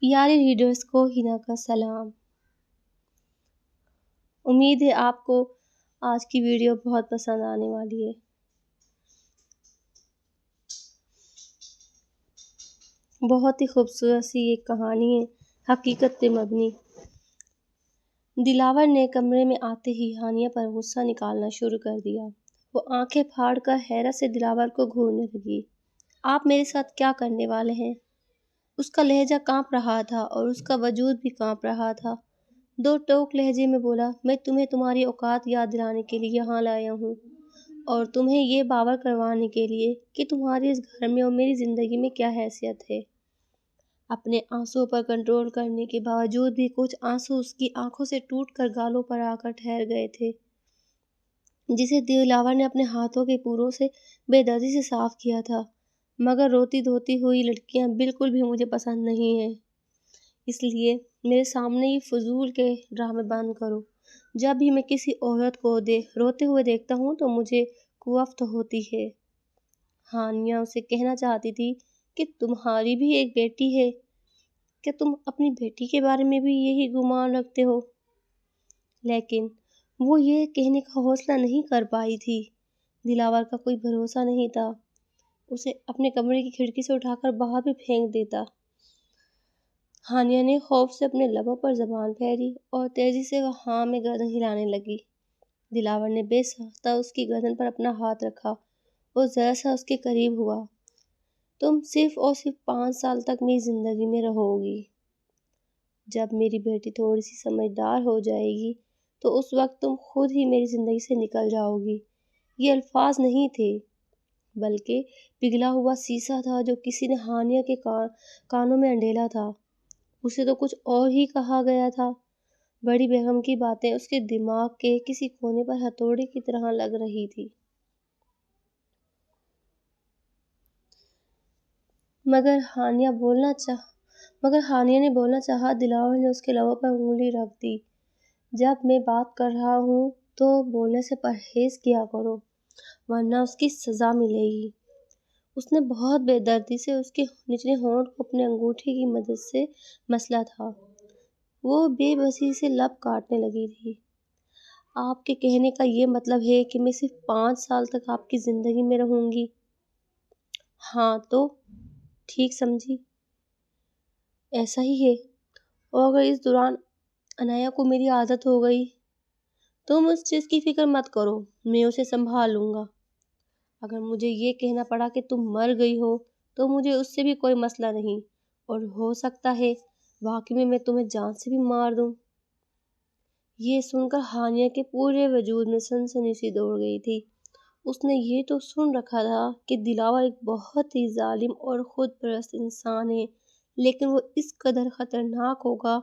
پیارے ریڈرز کو ہنا کا سلام۔ امید ہے آپ کو آج کی ویڈیو بہت پسند آنے والی ہے۔ بہت ہی خوبصورت سی ایک کہانی ہے، حقیقت پہ مبنی۔ دلاور نے کمرے میں آتے ہی ہانیہ پر غصہ نکالنا شروع کر دیا۔ وہ آنکھیں پھاڑ کر حیرت سے دلاور کو گھورنے لگی۔ آپ میرے ساتھ کیا کرنے والے ہیں؟ اس کا لہجہ کانپ رہا تھا اور اس کا وجود بھی کانپ رہا تھا۔ دو ٹوک لہجے میں بولا، میں تمہیں تمہاری اوقات یاد دلانے کے لیے یہاں لایا ہوں اور تمہیں یہ باور کروانے کے لیے کہ تمہاری اس گھر میں اور میری زندگی میں کیا حیثیت ہے۔ اپنے آنسوؤں پر کنٹرول کرنے کے باوجود بھی کچھ آنسو اس کی آنکھوں سے ٹوٹ کر گالوں پر آ کر ٹھہر گئے تھے، جسے دلاور نے اپنے ہاتھوں کے پوروں سے بے دردی سے صاف کیا تھا۔ مگر روتی دھوتی ہوئی لڑکیاں بالکل بھی مجھے پسند نہیں ہیں، اس لیے میرے سامنے یہ فضول کے ڈرامے بند کرو۔ جب بھی میں کسی عورت کو روتے ہوئے دیکھتا ہوں تو مجھے کوفت ہوتی ہے۔ ہانیہ اسے کہنا چاہتی تھی کہ تمہاری بھی ایک بیٹی ہے، کیا تم اپنی بیٹی کے بارے میں بھی یہی گمان رکھتے ہو؟ لیکن وہ یہ کہنے کا حوصلہ نہیں کر پائی تھی۔ دلاور کا کوئی بھروسہ نہیں تھا، اسے اپنے کمرے کی کھڑکی سے اٹھا کر باہر بھی پھینک دیتا۔ ہانیہ نے خوف سے اپنے لبوں پر زبان پھیری اور تیزی سے وہ ہاں میں گردن ہلانے لگی۔ دلاور نے بے ساختہ اس کی گردن پر اپنا ہاتھ رکھا اور ذرا سا اس کے قریب ہوا۔ تم صرف اور صرف 5 سال تک میری زندگی میں رہو گی۔ جب میری بیٹی تھوڑی سی سمجھدار ہو جائے گی تو اس وقت تم خود ہی میری زندگی سے نکل جاؤ گی۔ یہ الفاظ نہیں تھے، بلکہ پگھلا ہوا سیسا تھا جو کسی نے ہانیہ کے کانوں میں انڈیلا تھا۔ اسے تو کچھ اور ہی کہا گیا تھا۔ بڑی بیگم کی باتیں اس کے دماغ کے کسی کونے پر ہتھوڑے کی طرح لگ رہی تھی۔ مگر ہانیہ نے بولنا چاہا، دلاور نے اس کے لبوں پر انگلی رکھ دی۔ جب میں بات کر رہا ہوں تو بولنے سے پرہیز کیا کرو، ورنہ اس کی سزا ملے گی۔ اس نے بہت بے دردی سے اس کے نچلے ہونٹ کو اپنے انگوٹھے کی مدد سے مسلا تھا۔ وہ بے بسی سے لب کاٹنے لگی تھی۔ آپ کے کہنے کا یہ مطلب ہے کہ میں صرف 5 سال تک آپ کی زندگی میں رہوں گی؟ ہاں تو ٹھیک سمجھی، ایسا ہی ہے۔ اور اگر اس دوران انایا کو میری عادت ہو گئی؟ تم اس چیز کی فکر مت کرو، میں اسے سنبھال لوں گا۔ اگر مجھے یہ کہنا پڑا کہ تم مر گئی ہو تو مجھے اس سے بھی کوئی مسئلہ نہیں، اور ہو سکتا ہے واقعی میں تمہیں جان سے بھی مار دوں۔ یہ سن کر ہانیہ کے پورے وجود میں سنسنی سی دوڑ گئی تھی۔ اس نے یہ تو سن رکھا تھا کہ دلاور ایک بہت ہی ظالم اور خود پرست انسان ہے، لیکن وہ اس قدر خطرناک ہوگا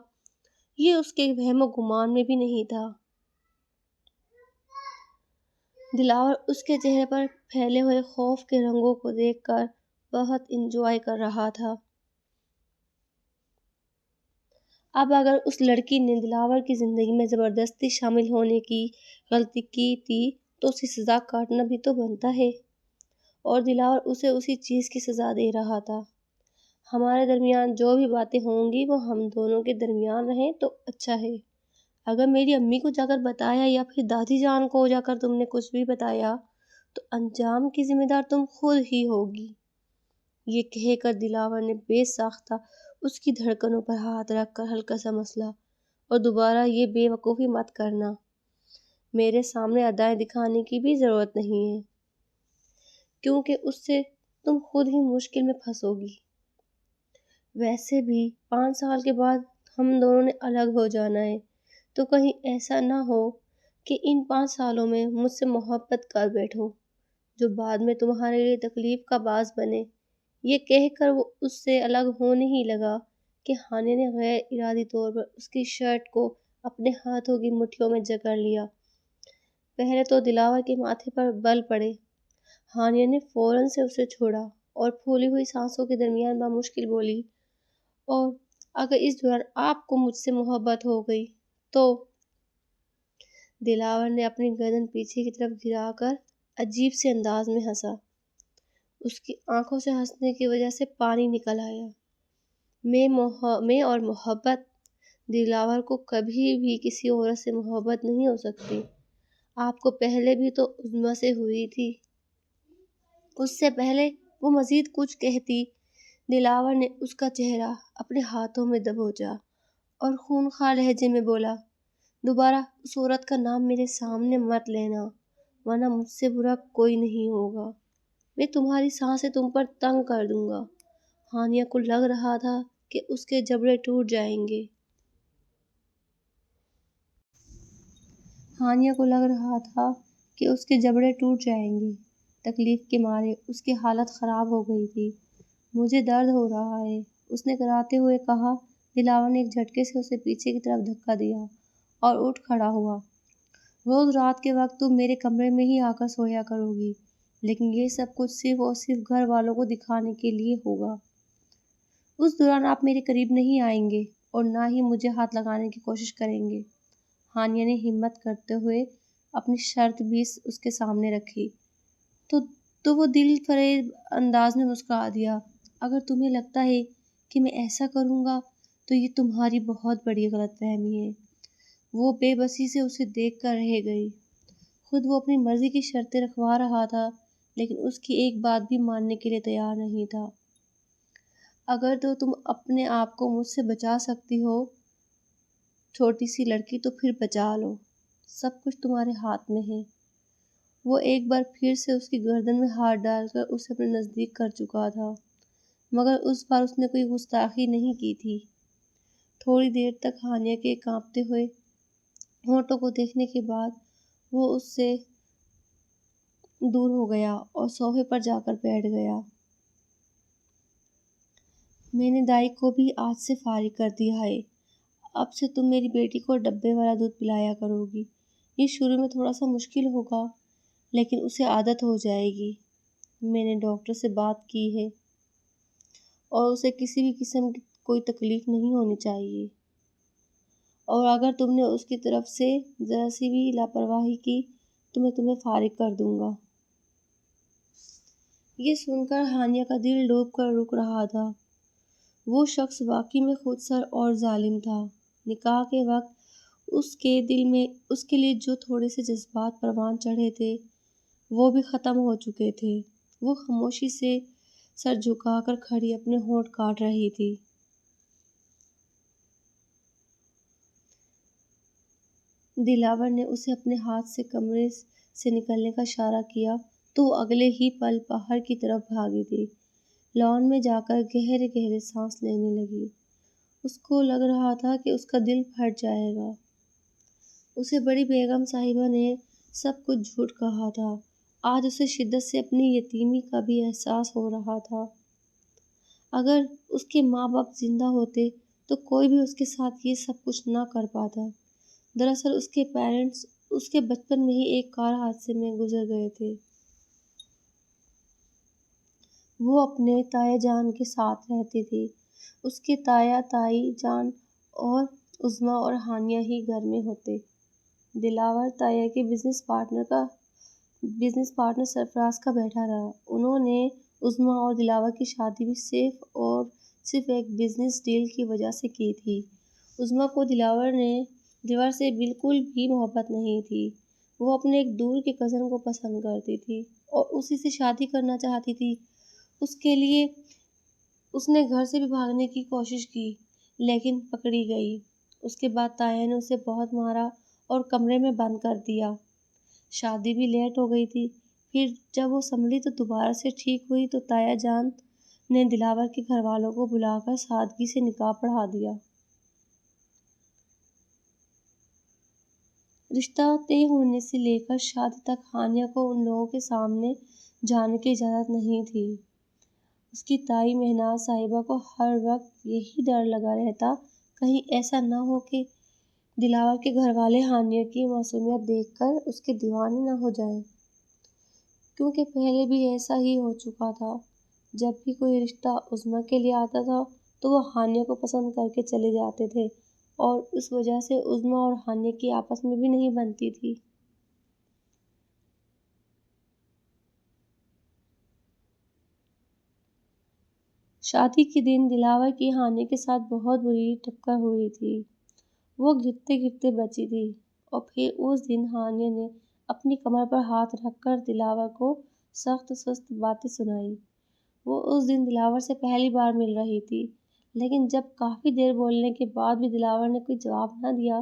یہ اس کے وہم و گمان میں بھی نہیں تھا۔ دلاور اس کے چہرے پر پھیلے ہوئے خوف کے رنگوں کو دیکھ کر بہت انجوائے کر رہا تھا۔ اب اگر اس لڑکی نے دلاور کی زندگی میں زبردستی شامل ہونے کی غلطی کی تھی تو اسے سزا کاٹنا بھی تو بنتا ہے، اور دلاور اسے اسی چیز کی سزا دے رہا تھا۔ ہمارے درمیان جو بھی باتیں ہوں گی وہ ہم دونوں کے درمیان رہیں تو اچھا ہے۔ اگر میری امی کو جا کر بتایا یا پھر دادی جان کو جا کر تم نے کچھ بھی بتایا تو انجام کی ذمہ دار تم خود ہی ہوگی۔ یہ کہہ کر دلاور نے بے ساختہ اس کی دھڑکنوں پر ہاتھ رکھ کر ہلکا سا مسلا، اور دوبارہ یہ بے وقوفی مت کرنا، میرے سامنے ادائیں دکھانے کی بھی ضرورت نہیں ہے، کیونکہ اس سے تم خود ہی مشکل میں پھنسو گی۔ ویسے بھی 5 سال کے بعد ہم دونوں نے الگ ہو جانا ہے، تو کہیں ایسا نہ ہو کہ ان 5 سالوں میں مجھ سے محبت کر بیٹھو جو بعد میں تمہارے لیے تکلیف کا باعث بنے۔ یہ کہہ کر وہ اس سے الگ ہونے ہی لگا کہ ہانیہ نے غیر ارادی طور پر اس کی شرٹ کو اپنے ہاتھوں کی مٹھیوں میں جکڑ لیا۔ پہلے تو دلاور کے ماتھے پر بل پڑے۔ ہانیہ نے فوراً سے اسے چھوڑا اور پھولی ہوئی سانسوں کے درمیان بامشکل بولی، اور اگر اس دوران آپ کو مجھ سے محبت ہو گئی تو؟ دلاور نے اپنی گردن پیچھے کی طرف گرا کر عجیب سے انداز میں ہنسا۔ اس کی آنکھوں سے ہنسنے کی وجہ سے پانی نکل آیا۔ میں اور محبت، دلاور کو کبھی بھی کسی عورت سے محبت نہیں ہو سکتی۔ آپ کو پہلے بھی تو عظمیٰ سے ہوئی تھی۔ اس سے پہلے وہ مزید کچھ کہتی، دلاور نے اس کا چہرہ اپنے ہاتھوں میں دبوچا اور خونخوار لہجے میں بولا، دوبارہ اس عورت کا نام میرے سامنے مت لینا، ورنہ مجھ سے برا کوئی نہیں ہوگا۔ میں تمہاری سانسیں تم پر تنگ کر دوں گا۔ ہانیہ کو لگ رہا تھا کہ اس کے جبڑے ٹوٹ جائیں گے۔ تکلیف کے مارے اس کی حالت خراب ہو گئی تھی۔ مجھے درد ہو رہا ہے، اس نے کراتے ہوئے کہا۔ دلاور نے ایک جھٹکے سے اسے پیچھے کی طرف دھکا دیا اور اٹھ کھڑا ہوا۔ روز رات کے وقت تم میرے کمرے میں ہی آ کر سویا کرو گی، لیکن یہ سب کچھ صرف اور صرف گھر والوں کو دکھانے کے لیے ہوگا۔ اس دوران آپ میرے قریب نہیں آئیں گے اور نہ ہی مجھے ہاتھ لگانے کی کوشش کریں گے۔ ہانیہ نے ہمت کرتے ہوئے اپنی شرط بھی اس کے سامنے رکھی۔ تو وہ دل فریب انداز میں مسکرا دیا۔ اگر تمہیں لگتا ہے کہ میں ایسا کروں گا تو یہ تمہاری بہت بڑی غلط فہمی ہے۔ وہ بے بسی سے اسے دیکھ کر رہ گئی۔ خود وہ اپنی مرضی کی شرطیں رکھوا رہا تھا، لیکن اس کی ایک بات بھی ماننے کے لیے تیار نہیں تھا۔ اگر تو تم اپنے آپ کو مجھ سے بچا سکتی ہو چھوٹی سی لڑکی، تو پھر بچا لو، سب کچھ تمہارے ہاتھ میں ہے۔ وہ ایک بار پھر سے اس کی گردن میں ہاتھ ڈال کر اسے اپنے نزدیک کر چکا تھا، مگر اس بار اس نے کوئی گستاخی نہیں کی تھی۔ تھوڑی دیر تک ہانیہ کے کانپتے ہوئے ہونٹوں کو دیکھنے کے بعد وہ اس سے دور ہو گیا اور صوفے پر جا کر بیٹھ گیا۔ میں نے دائی کو بھی آج سے فارغ کر دیا ہے۔ اب سے تم میری بیٹی کو ڈبے والا دودھ پلایا کرو گی۔ یہ شروع میں تھوڑا سا مشکل ہوگا، لیکن اسے عادت ہو جائے گی۔ میں نے ڈاکٹر سے بات کی ہے اور اسے کسی بھی قسم کی کوئی تکلیف نہیں ہونی چاہیے، اور اگر تم نے اس کی طرف سے ذرا سی بھی لاپرواہی کی تو میں تمہیں فارغ کر دوں گا۔ یہ سن کر ہانیہ کا دل ڈوب کر رک رہا تھا۔ وہ شخص واقعی میں خود سر اور ظالم تھا۔ نکاح کے وقت اس کے دل میں اس کے لیے جو تھوڑے سے جذبات پروان چڑھے تھے وہ بھی ختم ہو چکے تھے۔ وہ خاموشی سے سر جھکا کر کھڑی اپنے ہونٹ کاٹ رہی تھی۔ دلاور نے اسے اپنے ہاتھ سے کمرے سے نکلنے کا اشارہ کیا تو وہ اگلے ہی پل باہر کی طرف بھاگی تھی۔ لان میں جا کر گہرے گہرے سانس لینے لگی۔ اس کو لگ رہا تھا کہ اس کا دل پھٹ جائے گا۔ اسے بڑی بیگم صاحبہ نے سب کچھ جھوٹ کہا تھا۔ آج اسے شدت سے اپنی یتیمی کا بھی احساس ہو رہا تھا۔ اگر اس کے ماں باپ زندہ ہوتے تو کوئی بھی اس کے ساتھ یہ سب کچھ نہ کر پاتا۔ دراصل اس کے پیرنٹس اس کے بچپن میں ہی ایک کار حادثے میں گزر گئے تھے۔ وہ اپنے تایا جان کے ساتھ رہتی تھی۔ اس کے تایا، تائی جان اور عظمیٰ اور ہانیہ ہی گھر میں ہوتے۔ دلاور تایا کے بزنس پارٹنر سرفراز کا بیٹا تھا۔ انہوں نے عظمیٰ اور دلاور کی شادی بھی صرف اور صرف ایک بزنس ڈیل کی وجہ سے کی تھی۔ عظمیٰ کو دلاور سے بالکل بھی محبت نہیں تھی۔ وہ اپنے ایک دور کے کزن کو پسند کرتی تھی اور اسی سے شادی کرنا چاہتی تھی۔ اس کے لیے اس نے گھر سے بھی بھاگنے کی کوشش کی، لیکن پکڑی گئی۔ اس کے بعد تایا نے اسے بہت مارا اور کمرے میں بند کر دیا۔ شادی بھی لیٹ ہو گئی تھی۔ پھر جب وہ سنبھلی تو دوبارہ سے ٹھیک ہوئی تو تایا جان نے دلاور کے گھر والوں کو بلا کر سادگی سے نکاح پڑھا دیا۔ رشتہ طے ہونے سے لے کر شادی تک ہانیہ کو ان لوگوں کے سامنے جانے کی اجازت نہیں تھی۔ اس کی تائی مہناز صاحبہ کو ہر وقت یہی ڈر لگا رہتا کہیں ایسا نہ ہو کہ دلاور کے گھر والے ہانیہ کی معصومیت دیکھ کر اس کے دیوانے نہ ہو جائیں، کیونکہ پہلے بھی ایسا ہی ہو چکا تھا۔ جب بھی کوئی رشتہ عظمیٰ کے لیے آتا تھا تو وہ ہانیہ کو پسند کر کے چلے جاتے تھے، اور اس وجہ سے عظمیٰ اور ہانیہ کی آپس میں بھی نہیں بنتی تھی۔ شادی کے دن دلاور کی ہانیہ کے ساتھ بہت بری ٹکر ہوئی تھی۔ وہ گرتے گرتے بچی تھی اور پھر اس دن ہانیہ نے اپنی کمر پر ہاتھ رکھ کر دلاور کو سخت سخت باتیں سنائیں۔ وہ اس دن دلاور سے پہلی بار مل رہی تھی، لیکن جب کافی دیر بولنے کے بعد بھی دلاور نے کوئی جواب نہ دیا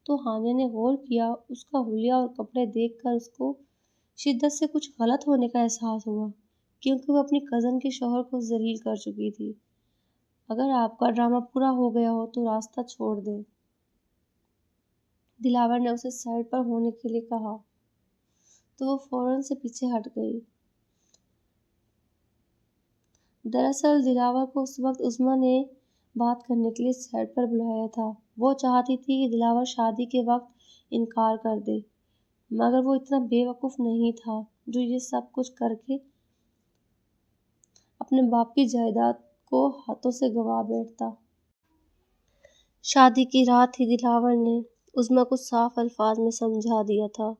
تو ہانیہ نے غور کیا۔ اس کا حلیہ اور کپڑے دیکھ کر اس کو شدت سے کچھ غلط ہونے کا احساس ہوا، کیونکہ وہ اپنی کزن کے شوہر کو ذلیل کر چکی تھی۔ اگر آپ کا ڈرامہ پورا ہو گیا ہو تو راستہ چھوڑ دیں، دلاور نے اسے سائڈ پر ہونے کے لیے کہا، تو وہ فوراً سے پیچھے ہٹ گئی۔ دراصل دلاور کو اس وقت عظمیٰ نے بات کرنے کے لیے سائڈ پر بلایا تھا۔ وہ چاہتی تھی کہ دلاور شادی کے وقت انکار کر دے، مگر وہ اتنا بے وقوف نہیں تھا جو یہ سب کچھ کر کے اپنے باپ کی جائیداد کو ہاتھوں سے گنوا بیٹھتا۔ شادی کی رات ہی دلاور نے عظمیٰ کو صاف الفاظ میں سمجھا دیا تھا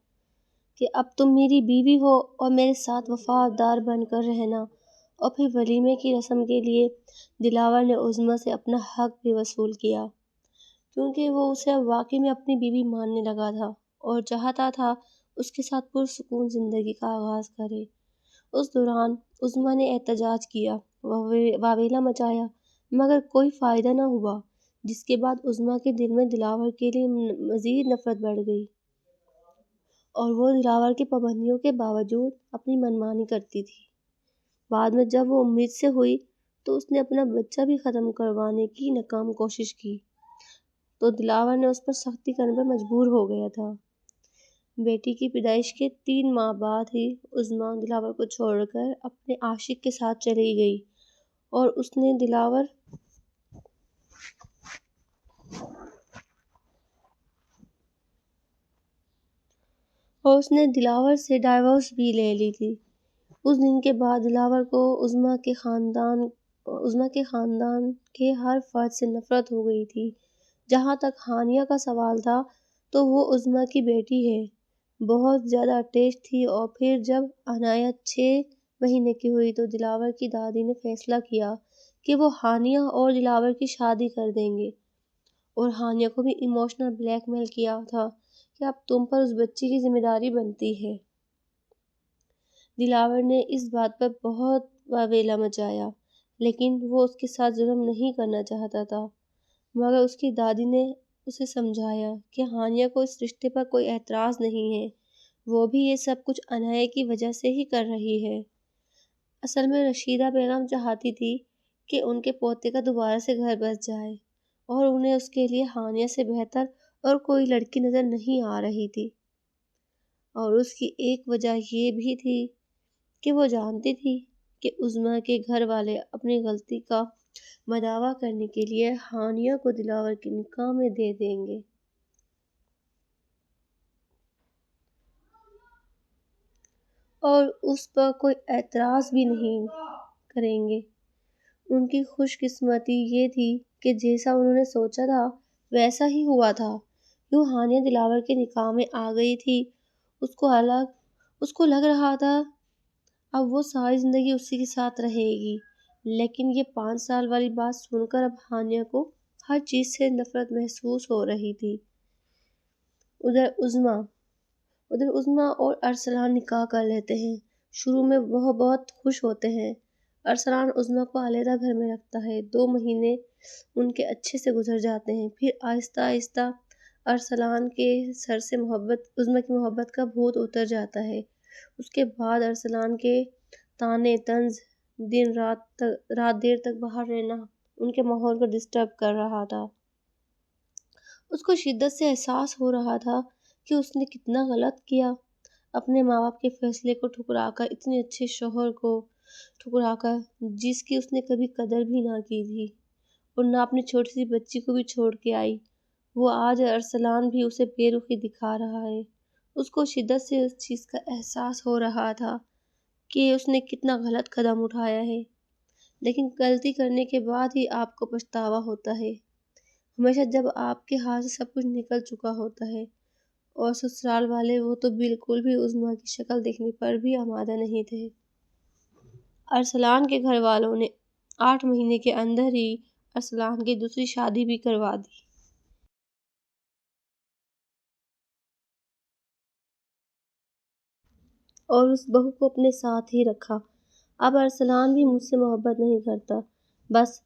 کہ اب تم میری بیوی ہو اور میرے ساتھ وفادار بن کر رہنا۔ اور پھر ولیمے کی رسم کے لیے دلاور نے عظمیٰ سے اپنا حق بھی وصول کیا، کیونکہ وہ اسے اب واقعی میں اپنی بیوی ماننے لگا تھا اور چاہتا تھا اس کے ساتھ پرسکون زندگی کا آغاز کرے۔ اس دوران عظمیٰ نے احتجاج کیا، واویلا مچایا، مگر کوئی فائدہ نہ ہوا، جس کے بعد عظمیٰ کے دل میں دلاور کے لیے مزید نفرت بڑھ گئی اور وہ دلاور کی پابندیوں کے باوجود اپنی منمانی کرتی تھی۔ بعد میں جب وہ امید سے ہوئی تو اس نے اپنا بچہ بھی ختم کروانے کی ناکام کوشش کی، تو دلاور نے اس پر سختی کرنے پر مجبور ہو گیا تھا۔ بیٹی کی پیدائش کے 3 ماہ بعد ہی عظمیٰ دلاور کو چھوڑ کر اپنے عاشق کے ساتھ چلی گئی اور اس نے دلاور سے ڈائیورس بھی لے لی تھی۔ اس دن کے بعد دلاور کو عظمیٰ کے خاندان کے ہر فرد سے نفرت ہو گئی تھی۔ جہاں تک ہانیہ کا سوال تھا تو وہ عظمیٰ کی بیٹی ہے، بہت زیادہ اٹیچ تھی۔ اور پھر جب عنایت 6 مہینے کی ہوئی تو دلاور کی دادی نے فیصلہ کیا کہ وہ ہانیہ اور دلاور کی شادی کر دیں گے، اور ہانیہ کو بھی ایموشنل بلیک میل کیا تھا کہ اب تم پر اس بچی کی ذمہ داری بنتی ہے۔ دلاور نے اس بات پر بہت واویلا مچایا، لیکن وہ اس کے ساتھ ظلم نہیں کرنا چاہتا تھا، مگر اس کی دادی نے اسے سمجھایا کہ ہانیہ کو اس رشتے پر کوئی اعتراض نہیں ہے، وہ بھی یہ سب کچھ عنایت کی وجہ سے ہی کر رہی ہے۔ اصل میں رشیدہ بیگم چاہتی تھی کہ ان کے پوتے کا دوبارہ سے گھر بس جائے، اور انہیں اس کے لیے ہانیہ سے بہتر اور کوئی لڑکی نظر نہیں آ رہی تھی۔ اور اس کی ایک وجہ یہ بھی تھی کہ وہ جانتی تھی کہ عظمیٰ کے گھر والے اپنی غلطی کا مداوع کرنے کے لیے ہانیہ کو دلاور کے نکاح میں دے دیں گے اور اس پر کوئی اعتراض بھی نہیں کریں گے۔ ان کی خوش قسمتی یہ تھی کہ جیسا انہوں نے سوچا تھا ویسا ہی ہوا تھا۔ یوں ہانیہ دلاور کے نکاح میں آ گئی تھی۔ اس کو لگ رہا تھا اب وہ ساری زندگی اسی کے ساتھ رہے گی، لیکن یہ 5 سال والی بات سن کر اب ہانیہ کو ہر چیز سے نفرت محسوس ہو رہی تھی۔ ادھر عظمیٰ اور ارسلان نکاح کر لیتے ہیں۔ شروع میں وہ بہت خوش ہوتے ہیں۔ ارسلان عظمیٰ کو علیحدہ گھر میں رکھتا ہے۔ 2 مہینے ان کے اچھے سے گزر جاتے ہیں، پھر آہستہ آہستہ ارسلان کے سر سے عظمیٰ کی محبت کا بھوت اتر جاتا ہے۔ اس کے بعد ارسلان کے طعنے طنز، دن رات دیر تک باہر رہنا ان کے ماحول کو ڈسٹرب کر رہا تھا۔ اس کو شدت سے احساس ہو رہا تھا کہ اس نے کتنا غلط کیا، اپنے ماں باپ کے فیصلے کو ٹھکرا کر، اتنے اچھے شوہر کو ٹھکرا کر، جس کی اس نے کبھی قدر بھی نہ کی تھی، اور نہ اپنی چھوٹی سی بچی کو بھی چھوڑ کے آئی۔ وہ آج ارسلان بھی اسے بے رخی دکھا رہا ہے۔ اس کو شدت سے اس چیز کا احساس ہو رہا تھا کہ اس نے کتنا غلط قدم اٹھایا ہے، لیکن غلطی کرنے کے بعد ہی آپ کو پچھتاوا ہوتا ہے، ہمیشہ جب آپ کے ہاتھ سے سب کچھ نکل چکا ہوتا ہے۔ اور سسرال والے وہ تو بالکل بھی عظمیٰ کی شکل دیکھنے پر بھی آمادہ نہیں تھے۔ ارسلان کے گھر والوں نے 8 مہینے کے اندر ہی ارسلان کی دوسری شادی بھی کروا دی اور اس بہو کو اپنے ساتھ ہی رکھا۔ اب ارسلان بھی مجھ سے محبت نہیں کرتا، بس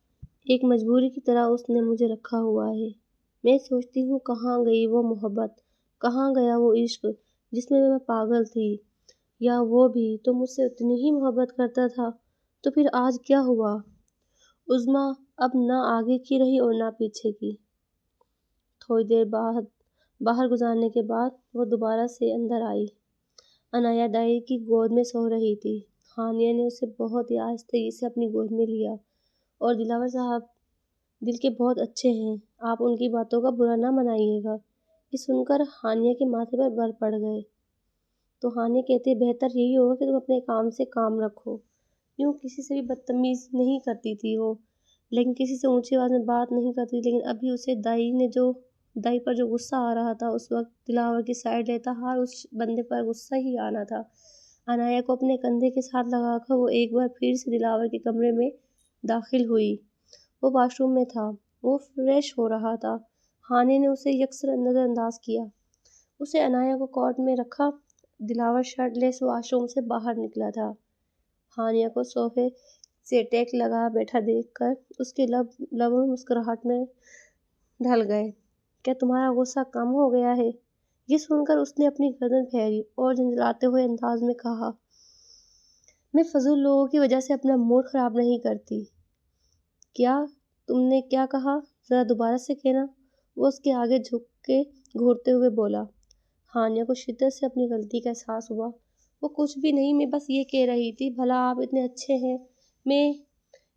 ایک مجبوری کی طرح اس نے مجھے رکھا ہوا ہے۔ میں سوچتی ہوں کہاں گئی وہ محبت، کہاں گیا وہ عشق جس میں میں پاگل تھی، یا وہ بھی تو مجھ سے اتنی ہی محبت کرتا تھا۔ تو پھر آج کیا ہوا؟ عظمیٰ اب نہ آگے کی رہی اور نہ پیچھے کی۔ تھوڑی دیر بعد باہر گزارنے کے بعد وہ دوبارہ سے اندر آئی۔ عنایہ دائی کی گود میں سو رہی تھی۔ ہانیہ نے اسے بہت ہی آہستگی سے اپنی گود میں لیا اور دلاور صاحب دل کے بہت اچھے ہیں، آپ ان کی باتوں کا برا نہ منائیے گا۔ یہ سن کر ہانیہ کے ماتھے پر بر پڑ گئے تو ہانیہ کہتے بہتر یہی ہوگا کہ تم اپنے کام سے کام رکھو۔ یوں کسی سے بھی بدتمیز نہیں کرتی تھی وہ، لیکن کسی سے اونچی آواز میں بات نہیں کرتی، لیکن ابھی اسے دائی پر جو غصہ آ رہا تھا، اس وقت دلاور کی سائیڈ لیتا ہر اس بندے پر غصہ ہی آنا تھا۔ عنایہ کو اپنے کندھے کے ساتھ لگا کر وہ ایک بار پھر سے دلاور کے کمرے میں داخل ہوئی۔ وہ واش روم میں تھا، وہ فریش ہو رہا تھا۔ ہانیہ نے اسے یکسر نظر انداز کیا۔ اسے عنایہ کو کارٹ میں رکھا۔ دلاور شرٹ لیس واش روم سے باہر نکلا تھا۔ ہانیہ کو صوفے سے ٹیک لگا بیٹھا دیکھ کر اس کے لب مسکراہٹ میں ڈھل گئے۔ کیا تمہارا غصہ کم ہو گیا ہے؟ یہ سن کر اس نے اپنی گردن پھیری اور جھنجھلاتے ہوئے انداز میں کہا، میں فضول لوگوں کی وجہ سے اپنا موڈ خراب نہیں کرتی۔ کیا تم نے کیا کہا؟ ذرا دوبارہ سے کہنا، وہ اس کے آگے جھک کے گھورتے ہوئے بولا۔ ہانیہ کو شدت سے اپنی غلطی کا احساس ہوا۔ وہ کچھ بھی نہیں، میں بس یہ کہہ رہی تھی، بھلا آپ اتنے اچھے ہیں، میں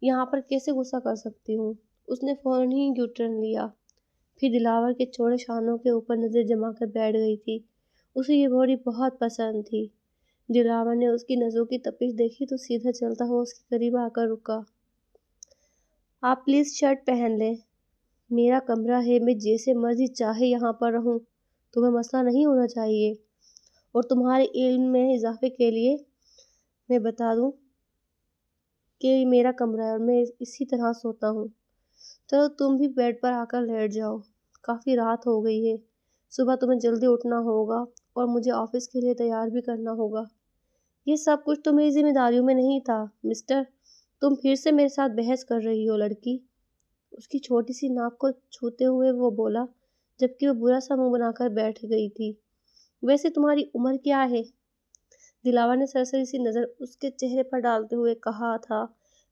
یہاں پر کیسے غصہ کر سکتی ہوں؟ اس نے فوراً ہی یو ٹرن لیا، پھر دلاور کے چوڑے شانوں کے اوپر نظر جما کر بیٹھ گئی تھی۔ اسے یہ گھوڑی بہت پسند تھی۔ دلاور نے اس کی نظروں کی تپش دیکھی تو سیدھا چلتا ہوا اس کے قریب آ کر رکا۔ آپ پلیز شرٹ پہن لیں، میرا کمرہ ہے، میں جیسے مرضی چاہے یہاں پر رہوں، تمہیں مسئلہ نہیں ہونا چاہیے۔ اور تمہارے علم میں اضافے کے لیے میں بتا دوں کہ یہ میرا کمرہ ہے اور میں اسی طرح سوتا ہوں۔ چلو تم بھی بیڈ پر آ کر لیٹ جاؤ، کافی رات ہو گئی ہے، صبح تمہیں جلدی اٹھنا ہوگا اور مجھے آفس کے لیے تیار بھی کرنا ہوگا۔ یہ سب کچھ تو میری ذمہ داریوں میں نہیں تھا، مسٹر، تم پھر سے میرے ساتھ بحث کر رہی ہو لڑکی۔ اس کی چھوٹی سی ناک کو چھوتے ہوئے وہ بولا، جبکہ وہ برا سا منہ بنا کر بیٹھ گئی تھی۔ ویسے تمہاری عمر کیا ہے؟ دلاور نے سرسری سی نظر اس کے چہرے پر ڈالتے ہوئے کہا تھا،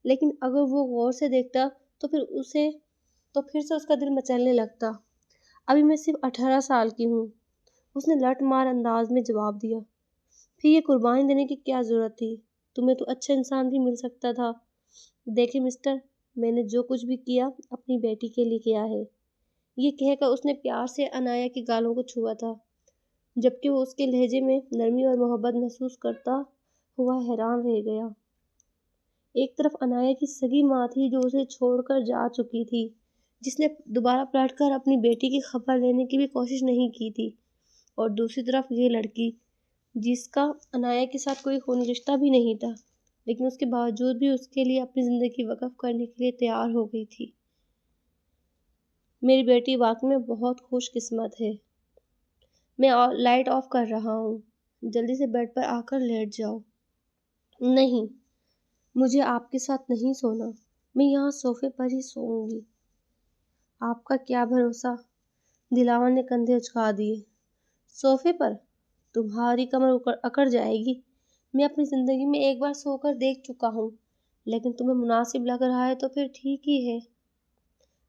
لیکن اگر وہ غور سے دیکھتا تو پھر سے اس کا دل مچلنے لگتا۔ ابھی میں صرف 18 سال کی ہوں، اس نے لٹ مار انداز میں جواب دیا۔ پھر یہ قربانی دینے کی کیا ضرورت تھی؟ تمہیں تو اچھا انسان بھی مل سکتا تھا۔ دیکھیں مسٹر، میں نے جو کچھ بھی کیا اپنی بیٹی کے لیے کیا ہے، یہ کہہ کر اس نے پیار سے عنایہ کی گالوں کو چھوا تھا، جبکہ وہ اس کے لہجے میں نرمی اور محبت محسوس کرتا ہوا حیران رہ گیا۔ ایک طرف عنایہ کی سگی ماں تھی جو اسے چھوڑ کر جا چکی تھی، جس نے دوبارہ پلٹ کر اپنی بیٹی کی خبر لینے کی بھی کوشش نہیں کی تھی، اور دوسری طرف یہ لڑکی جس کا عنایہ کے ساتھ کوئی خونی رشتہ بھی نہیں تھا، لیکن اس کے باوجود بھی اس کے لیے اپنی زندگی وقف کرنے کے لیے تیار ہو گئی تھی۔ میری بیٹی واقعی میں بہت خوش قسمت ہے۔ میں لائٹ آف کر رہا ہوں، جلدی سے بیڈ پر آ کر لیٹ جاؤ۔ نہیں، مجھے آپ کے ساتھ نہیں سونا، میں یہاں صوفے پر ہی سوؤں گی۔ آپ کا کیا بھروسہ؟ دلاور نے کندھے اچکا دیے۔ صوفے پر؟ تمہاری کمر اکڑ جائے گی۔ میں اپنی زندگی میں ایک بار سو کر دیکھ چکا ہوں، لیکن تمہیں مناسب لگ رہا ہے تو پھر ٹھیک ہی ہے،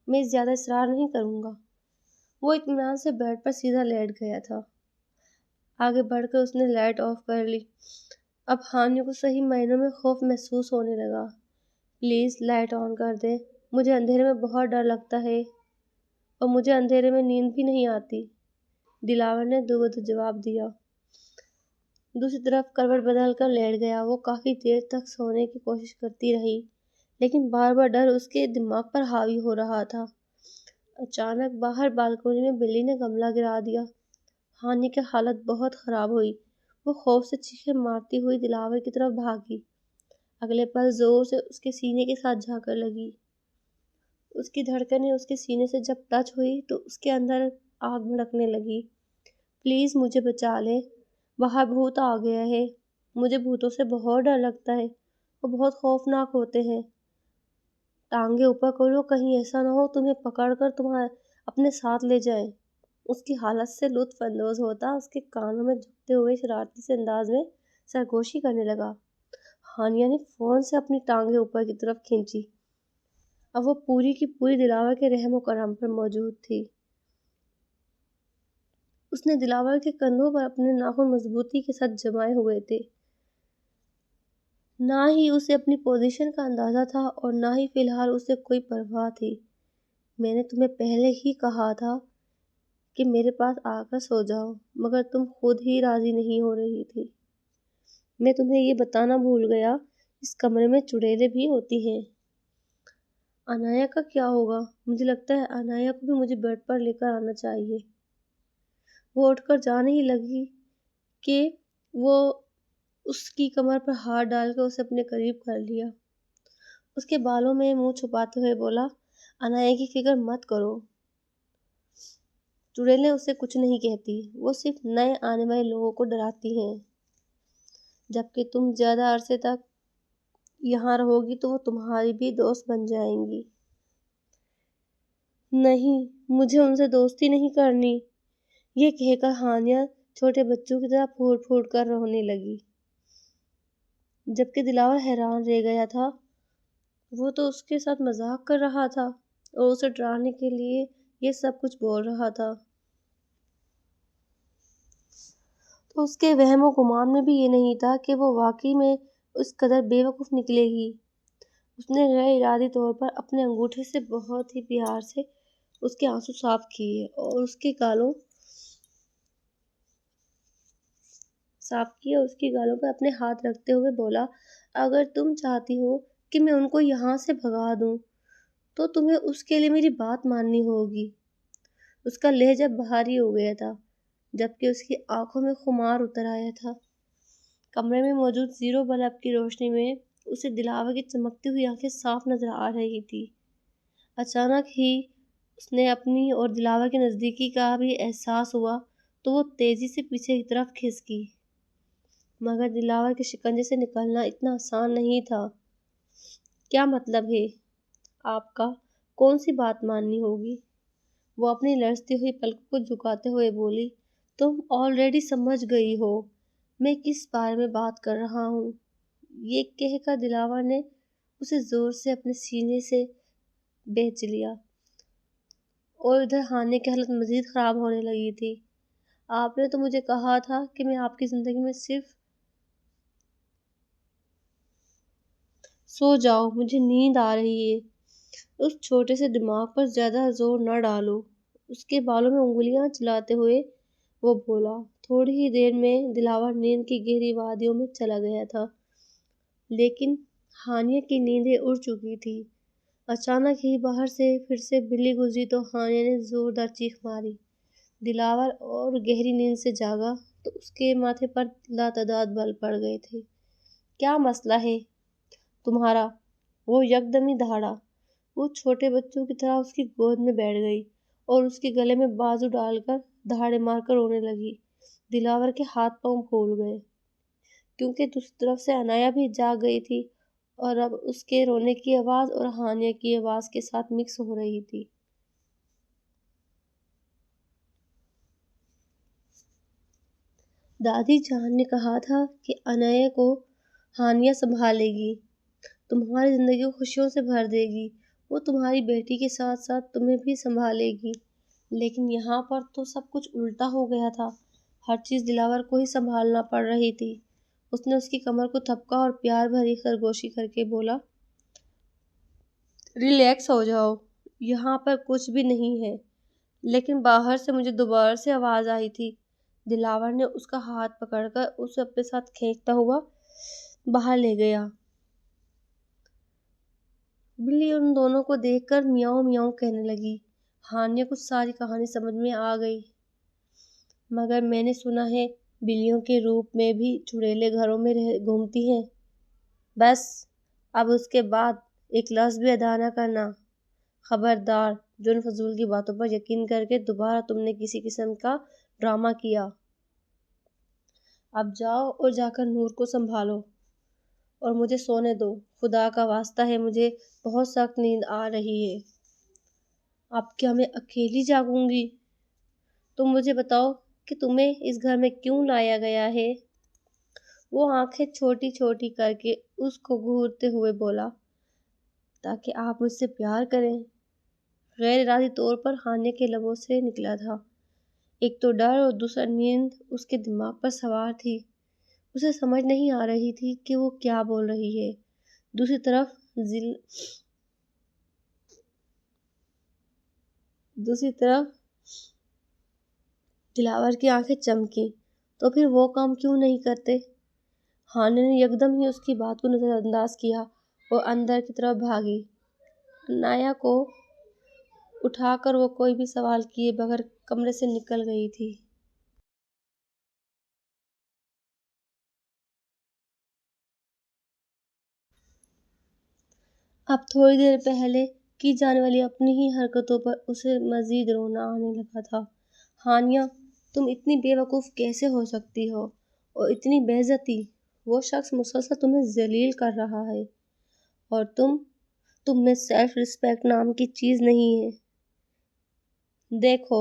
میں زیادہ اصرار نہیں کروں گا۔ وہ اطمینان سے بیڈ پر سیدھا لیٹ گیا تھا۔ آگے بڑھ کر اس نے لائٹ آف کر لی۔ اب ہانیہ کو صحیح معنوں میں خوف محسوس ہونے لگا۔ پلیز لائٹ آن کر دیں، مجھے اندھیرے میں بہت ڈر لگتا ہے اور مجھے اندھیرے میں نیند بھی نہیں آتی، دلاور نے دو بدو جواب دیا۔ دوسری طرف کروٹ بدل کر لیٹ گیا۔ وہ کافی دیر تک سونے کی کوشش کرتی رہی، لیکن بار بار ڈر اس کے دماغ پر حاوی ہو رہا تھا۔ اچانک باہر بالکنی میں بلی نے گملہ گرا دیا۔ ہانیہ کی حالت بہت خراب ہوئی۔ وہ خوف سے چیخیں مارتی ہوئی دلاور کی طرف بھاگی۔ اگلے پل زور سے اس کے سینے کے ساتھ جا کر لگی۔ اس کی دھڑکنیں اس کے سینے سے جب ٹچ ہوئی تو اس کے اندر آگ بھڑکنے لگی۔ پلیز مجھے بچا لے، باہر بھوت آ گیا ہے، مجھے بھوتوں سے بہت ڈر لگتا ہے، وہ بہت خوفناک ہوتے ہیں۔ ٹانگیں اوپر کرو، کہیں ایسا نہ ہو تمہیں پکڑ کر تمہیں اپنے ساتھ لے جائیں۔ اس کی حالت سے لطف اندوز ہوتا اس کے کانوں میں جھکتے ہوئے شرارتی سے انداز میں سرگوشی کرنے لگا۔ ہانیہ نے فوراً سے اپنی ٹانگیں اوپر کی طرف کھینچی۔ اب وہ پوری کی پوری دلاور کے رحم و کرم پر موجود تھی۔ اس نے دلاور کے کندھوں پر اپنے ناخن مضبوطی کے ساتھ جمائے ہوئے تھے۔ نہ ہی اسے اپنی پوزیشن کا اندازہ تھا اور نہ ہی فی الحال اسے کوئی پرواہ تھی۔ میں نے تمہیں پہلے ہی کہا تھا کہ میرے پاس آ کر سو جاؤ، مگر تم خود ہی راضی نہیں ہو رہی تھی۔ میں تمہیں یہ بتانا بھول گیا، اس کمرے میں چڑیلیں بھی ہوتی ہیں۔ انایا کا کیا ہوگا؟ مجھے لگتا ہے انایا کو بھی مجھے بیڈ پر لے کر آنا چاہیے۔ وہ اٹھ کر جانے ہی لگی کہ وہ اس کی کمر پر ہاتھ ڈال کر اسے اپنے قریب کر لیا۔ اس کے بالوں میں منہ چھپاتے ہوئے بولا، انایا کی فکر مت کرو، چڑیلیں اسے کچھ نہیں کہتی، وہ صرف نئے آنے والے لوگوں کو ڈراتی ہیں۔ جبکہ تم زیادہ عرصے تک یہاں رہو گی تو وہ تمہاری بھی دوست بن جائیں گی۔ نہیں، مجھے ان سے دوستی نہیں کرنی، یہ کہہ کر ہانیہ چھوٹے بچوں کی طرح پھوٹ پھوٹ کر رونے لگی۔ جبکہ دلاور حیران رہ گیا تھا، وہ تو اس کے ساتھ مذاق کر رہا تھا اور اسے ڈرانے کے لیے یہ سب کچھ بول رہا تھا۔ تو اس کے وہم و گمان میں بھی یہ نہیں تھا کہ وہ واقعی میں اس قدر بے وقوف نکلے گی۔ اس نے غیر ارادی طور پر اپنے انگوٹھے سے بہت ہی پیار سے اس کے آنسو صاف کیے اور اس کے گالوں پر اپنے ہاتھ رکھتے ہوئے بولا، اگر تم چاہتی ہو کہ میں ان کو یہاں سے بھگا دوں تو تمہیں اس کے لیے میری بات ماننی ہوگی۔ اس کا لہجہ بھاری ہو گیا تھا، جبکہ اس کی آنکھوں میں خمار اتر آیا تھا۔ کمرے میں موجود زیرو بلب کی روشنی میں اسے دلاور کی چمکتی ہوئی آنکھیں صاف نظر آ رہی تھی۔ اچانک ہی اس نے اپنی اور دلاور کی نزدیکی کا بھی احساس ہوا تو وہ تیزی سے پیچھے کی طرف کھسکی۔ مگر دلاور کے شکنجے سے نکلنا اتنا آسان نہیں تھا۔ کیا مطلب ہے آپ کا؟ کون سی بات ماننی ہوگی؟ وہ اپنی لرزتی ہوئی پلکوں کو جھکاتے ہوئے بولی، تم آلریڈی سمجھ گئی ہو میں کس بارے میں بات کر رہا ہوں۔ یہ کہہ کر دلاور نے اسے زور سے اپنے سینے سے بھینچ لیا اور ادھر ہانیہ کی حالت مزید خراب ہونے لگی تھی۔ آپ نے تو مجھے کہا تھا کہ میں آپ کی زندگی میں صرف سو جاؤ، مجھے نیند آ رہی ہے۔ اس چھوٹے سے دماغ پر زیادہ زور نہ ڈالو۔ اس کے بالوں میں انگلیاں چلاتے ہوئے وہ بولا۔ تھوڑی ہی دیر میں دلاور نیند کی گہری وادیوں میں چلا گیا تھا، لیکن ہانیہ کی نیندیں اڑ چکی تھی۔ اچانک ہی باہر سے پھر سے بلی گزری تو ہانیہ نے زوردار چیخ ماری۔ دلاور اور گہری نیند سے جاگا تو اس کے ماتھے پر لاتعداد بال پڑ گئے تھے۔ کیا مسئلہ ہے تمہارا؟ وہ یکدم دہاڑا۔ وہ چھوٹے بچوں کی طرح اس کی گود میں بیٹھ گئی اور اس کے گلے میں بازو ڈال کر دہاڑے مار کر رونے لگی۔ دلاور کے ہاتھ پاؤں پھول گئے، کیونکہ دوسری طرف سے انایا بھی جاگ گئی تھی اور اب اس کے رونے کی آواز اور ہانیہ کی آواز کے ساتھ مکس ہو رہی تھی۔ دادی جان نے کہا تھا کہ انایا کو ہانیہ سنبھالے گی، تمہاری زندگی کو خوشیوں سے بھر دے گی، وہ تمہاری بیٹی کے ساتھ ساتھ تمہیں بھی سنبھالے گی۔ لیکن یہاں پر تو سب کچھ الٹا ہو گیا تھا، ہر چیز دلاور کو ہی سنبھالنا پڑ رہی تھی۔ اس نے اس کی کمر کو تھپکا اور پیار بھری سرگوشی کر کے بولا، ریلیکس ہو جاؤ، یہاں پر کچھ بھی نہیں ہے۔ لیکن باہر سے مجھے دوبارہ سے آواز آئی تھی۔ دلاور نے اس کا ہاتھ پکڑ کر اسے اپنے ساتھ کھینچتا ہوا باہر لے گیا۔ بلی ان دونوں کو دیکھ کر میاؤں میاؤں کہنے لگی۔ ہانیہ کو ساری کہانی سمجھ میں آ گئی۔ مگر میں نے سنا ہے بلیوں کے روپ میں بھی چڑیلیں گھروں میں گھومتی ہیں۔ بس اب اس کے بعد ایک لفظ بھی ادا نہ کرنا۔ خبردار، جو ان فضول کی باتوں پر یقین کر کے دوبارہ تم نے کسی قسم کا ڈرامہ کیا۔ اب جاؤ اور جا کر نور کو سنبھالو اور مجھے سونے دو، خدا کا واسطہ ہے، مجھے بہت سخت نیند آ رہی ہے۔ اب کیا میں اکیلی جاگوں گی؟ تم مجھے بتاؤ کہ تمہیں اس گھر میں کیوں لایا گیا ہے؟ وہ آنکھیں چھوٹی چھوٹی کر کے اس کو گھورتے ہوئے بولا، تاکہ آپ مجھ سے پیار کریں۔ غیر ارادی طور پر ہانیہ کے لبوں سے نکلا تھا۔ ایک تو ڈر اور دوسرا نیند اس کے دماغ پر سوار تھی۔ اسے سمجھ نہیں آ رہی تھی کہ وہ کیا بول رہی ہے۔ دوسری طرف دلاور کی آنکھیں چمکیں، تو پھر وہ کام کیوں نہیں کرتے؟ ہانیہ نے یکدم ہی اس کی بات کو نظر انداز کیا اور اندر کی طرف بھاگی۔ عنایہ کو اٹھا کر وہ کوئی بھی سوال کیے بغیر کمرے سے نکل گئی تھی۔ اب تھوڑی دیر پہلے کی جانے والی اپنی ہی حرکتوں پر اسے مزید رونا آنے لگا تھا۔ ہانیہ، تم اتنی بے وقوف کیسے ہو سکتی ہو؟ اور اتنی بے عزتی! وہ شخص مسلسل تمہیں ذلیل کر رہا ہے اور تم میں سیلف ریسپیکٹ نام کی چیز نہیں ہے۔ دیکھو،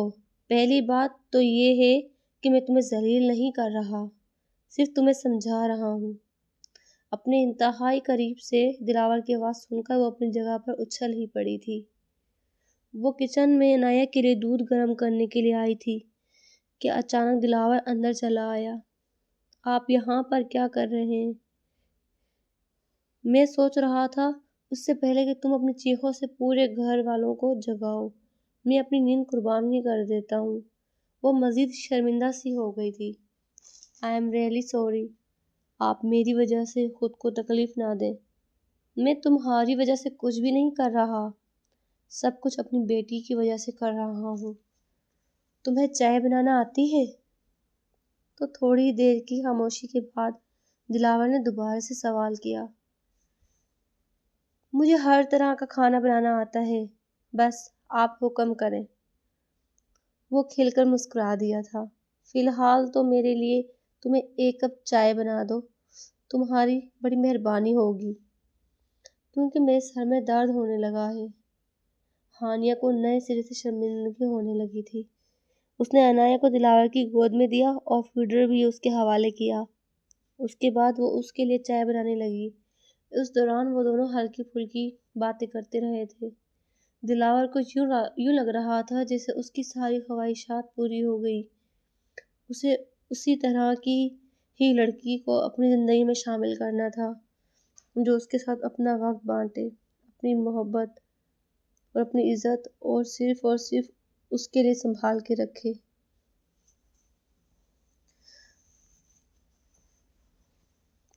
پہلی بات تو یہ ہے کہ میں تمہیں ذلیل نہیں کر رہا، صرف تمہیں سمجھا رہا ہوں۔ اپنے انتہائی قریب سے دلاور کی آواز سن کر وہ اپنی جگہ پر اچھل ہی پڑی تھی۔ وہ کچن میں عنایہ کے لیے دودھ گرم کرنے کے لیے آئی تھی کہ اچانک دلاور اندر چلا آیا۔ آپ یہاں پر کیا کر رہے ہیں؟ میں سوچ رہا تھا اس سے پہلے کہ تم اپنی چیخوں سے پورے گھر والوں کو جگاؤ، میں اپنی نیند قربان ہی کر دیتا ہوں۔ وہ مزید شرمندہ سی ہو گئی تھی۔ I am really sorry. آپ میری وجہ سے خود کو تکلیف نہ دیں۔ میں تمہاری وجہ سے کچھ بھی نہیں کر رہا، سب کچھ اپنی بیٹی کی وجہ سے کر رہا ہوں۔ تمہیں چائے بنانا آتی ہے؟ تو تھوڑی دیر کی خاموشی کے بعد دلاور نے دوبارہ سے سوال کیا۔ مجھے ہر طرح کا کھانا بنانا آتا ہے، بس آپ حکم کریں۔ وہ کھل کر مسکرا دیا تھا۔ فی الحال تو میرے لیے تمہیں ایک کپ چائے بنا دو، تمہاری بڑی مہربانی ہوگی، کیونکہ میرے سر میں درد ہونے لگا ہے۔ ہانیہ کو نئے سرے سے شرمندگی ہونے لگی تھی۔ اس نے عنایہ کو دلاور کی گود میں دیا اور فیڈر بھی اس کے حوالے کیا۔ اس کے بعد وہ اس کے لیے چائے بنانے لگی۔ اس دوران وہ دونوں ہلکی پھلکی باتیں کرتے رہے تھے۔ دلاور کو یوں لگ رہا تھا جیسے اس کی ساری خواہشات پوری ہو گئی۔ اسے اسی طرح کی ہی لڑکی کو اپنی زندگی میں شامل کرنا تھا، جو اس کے ساتھ اپنا وقت بانٹے، اپنی محبت اور اپنی عزت اور صرف اس کے لیے سنبھال کے رکھے۔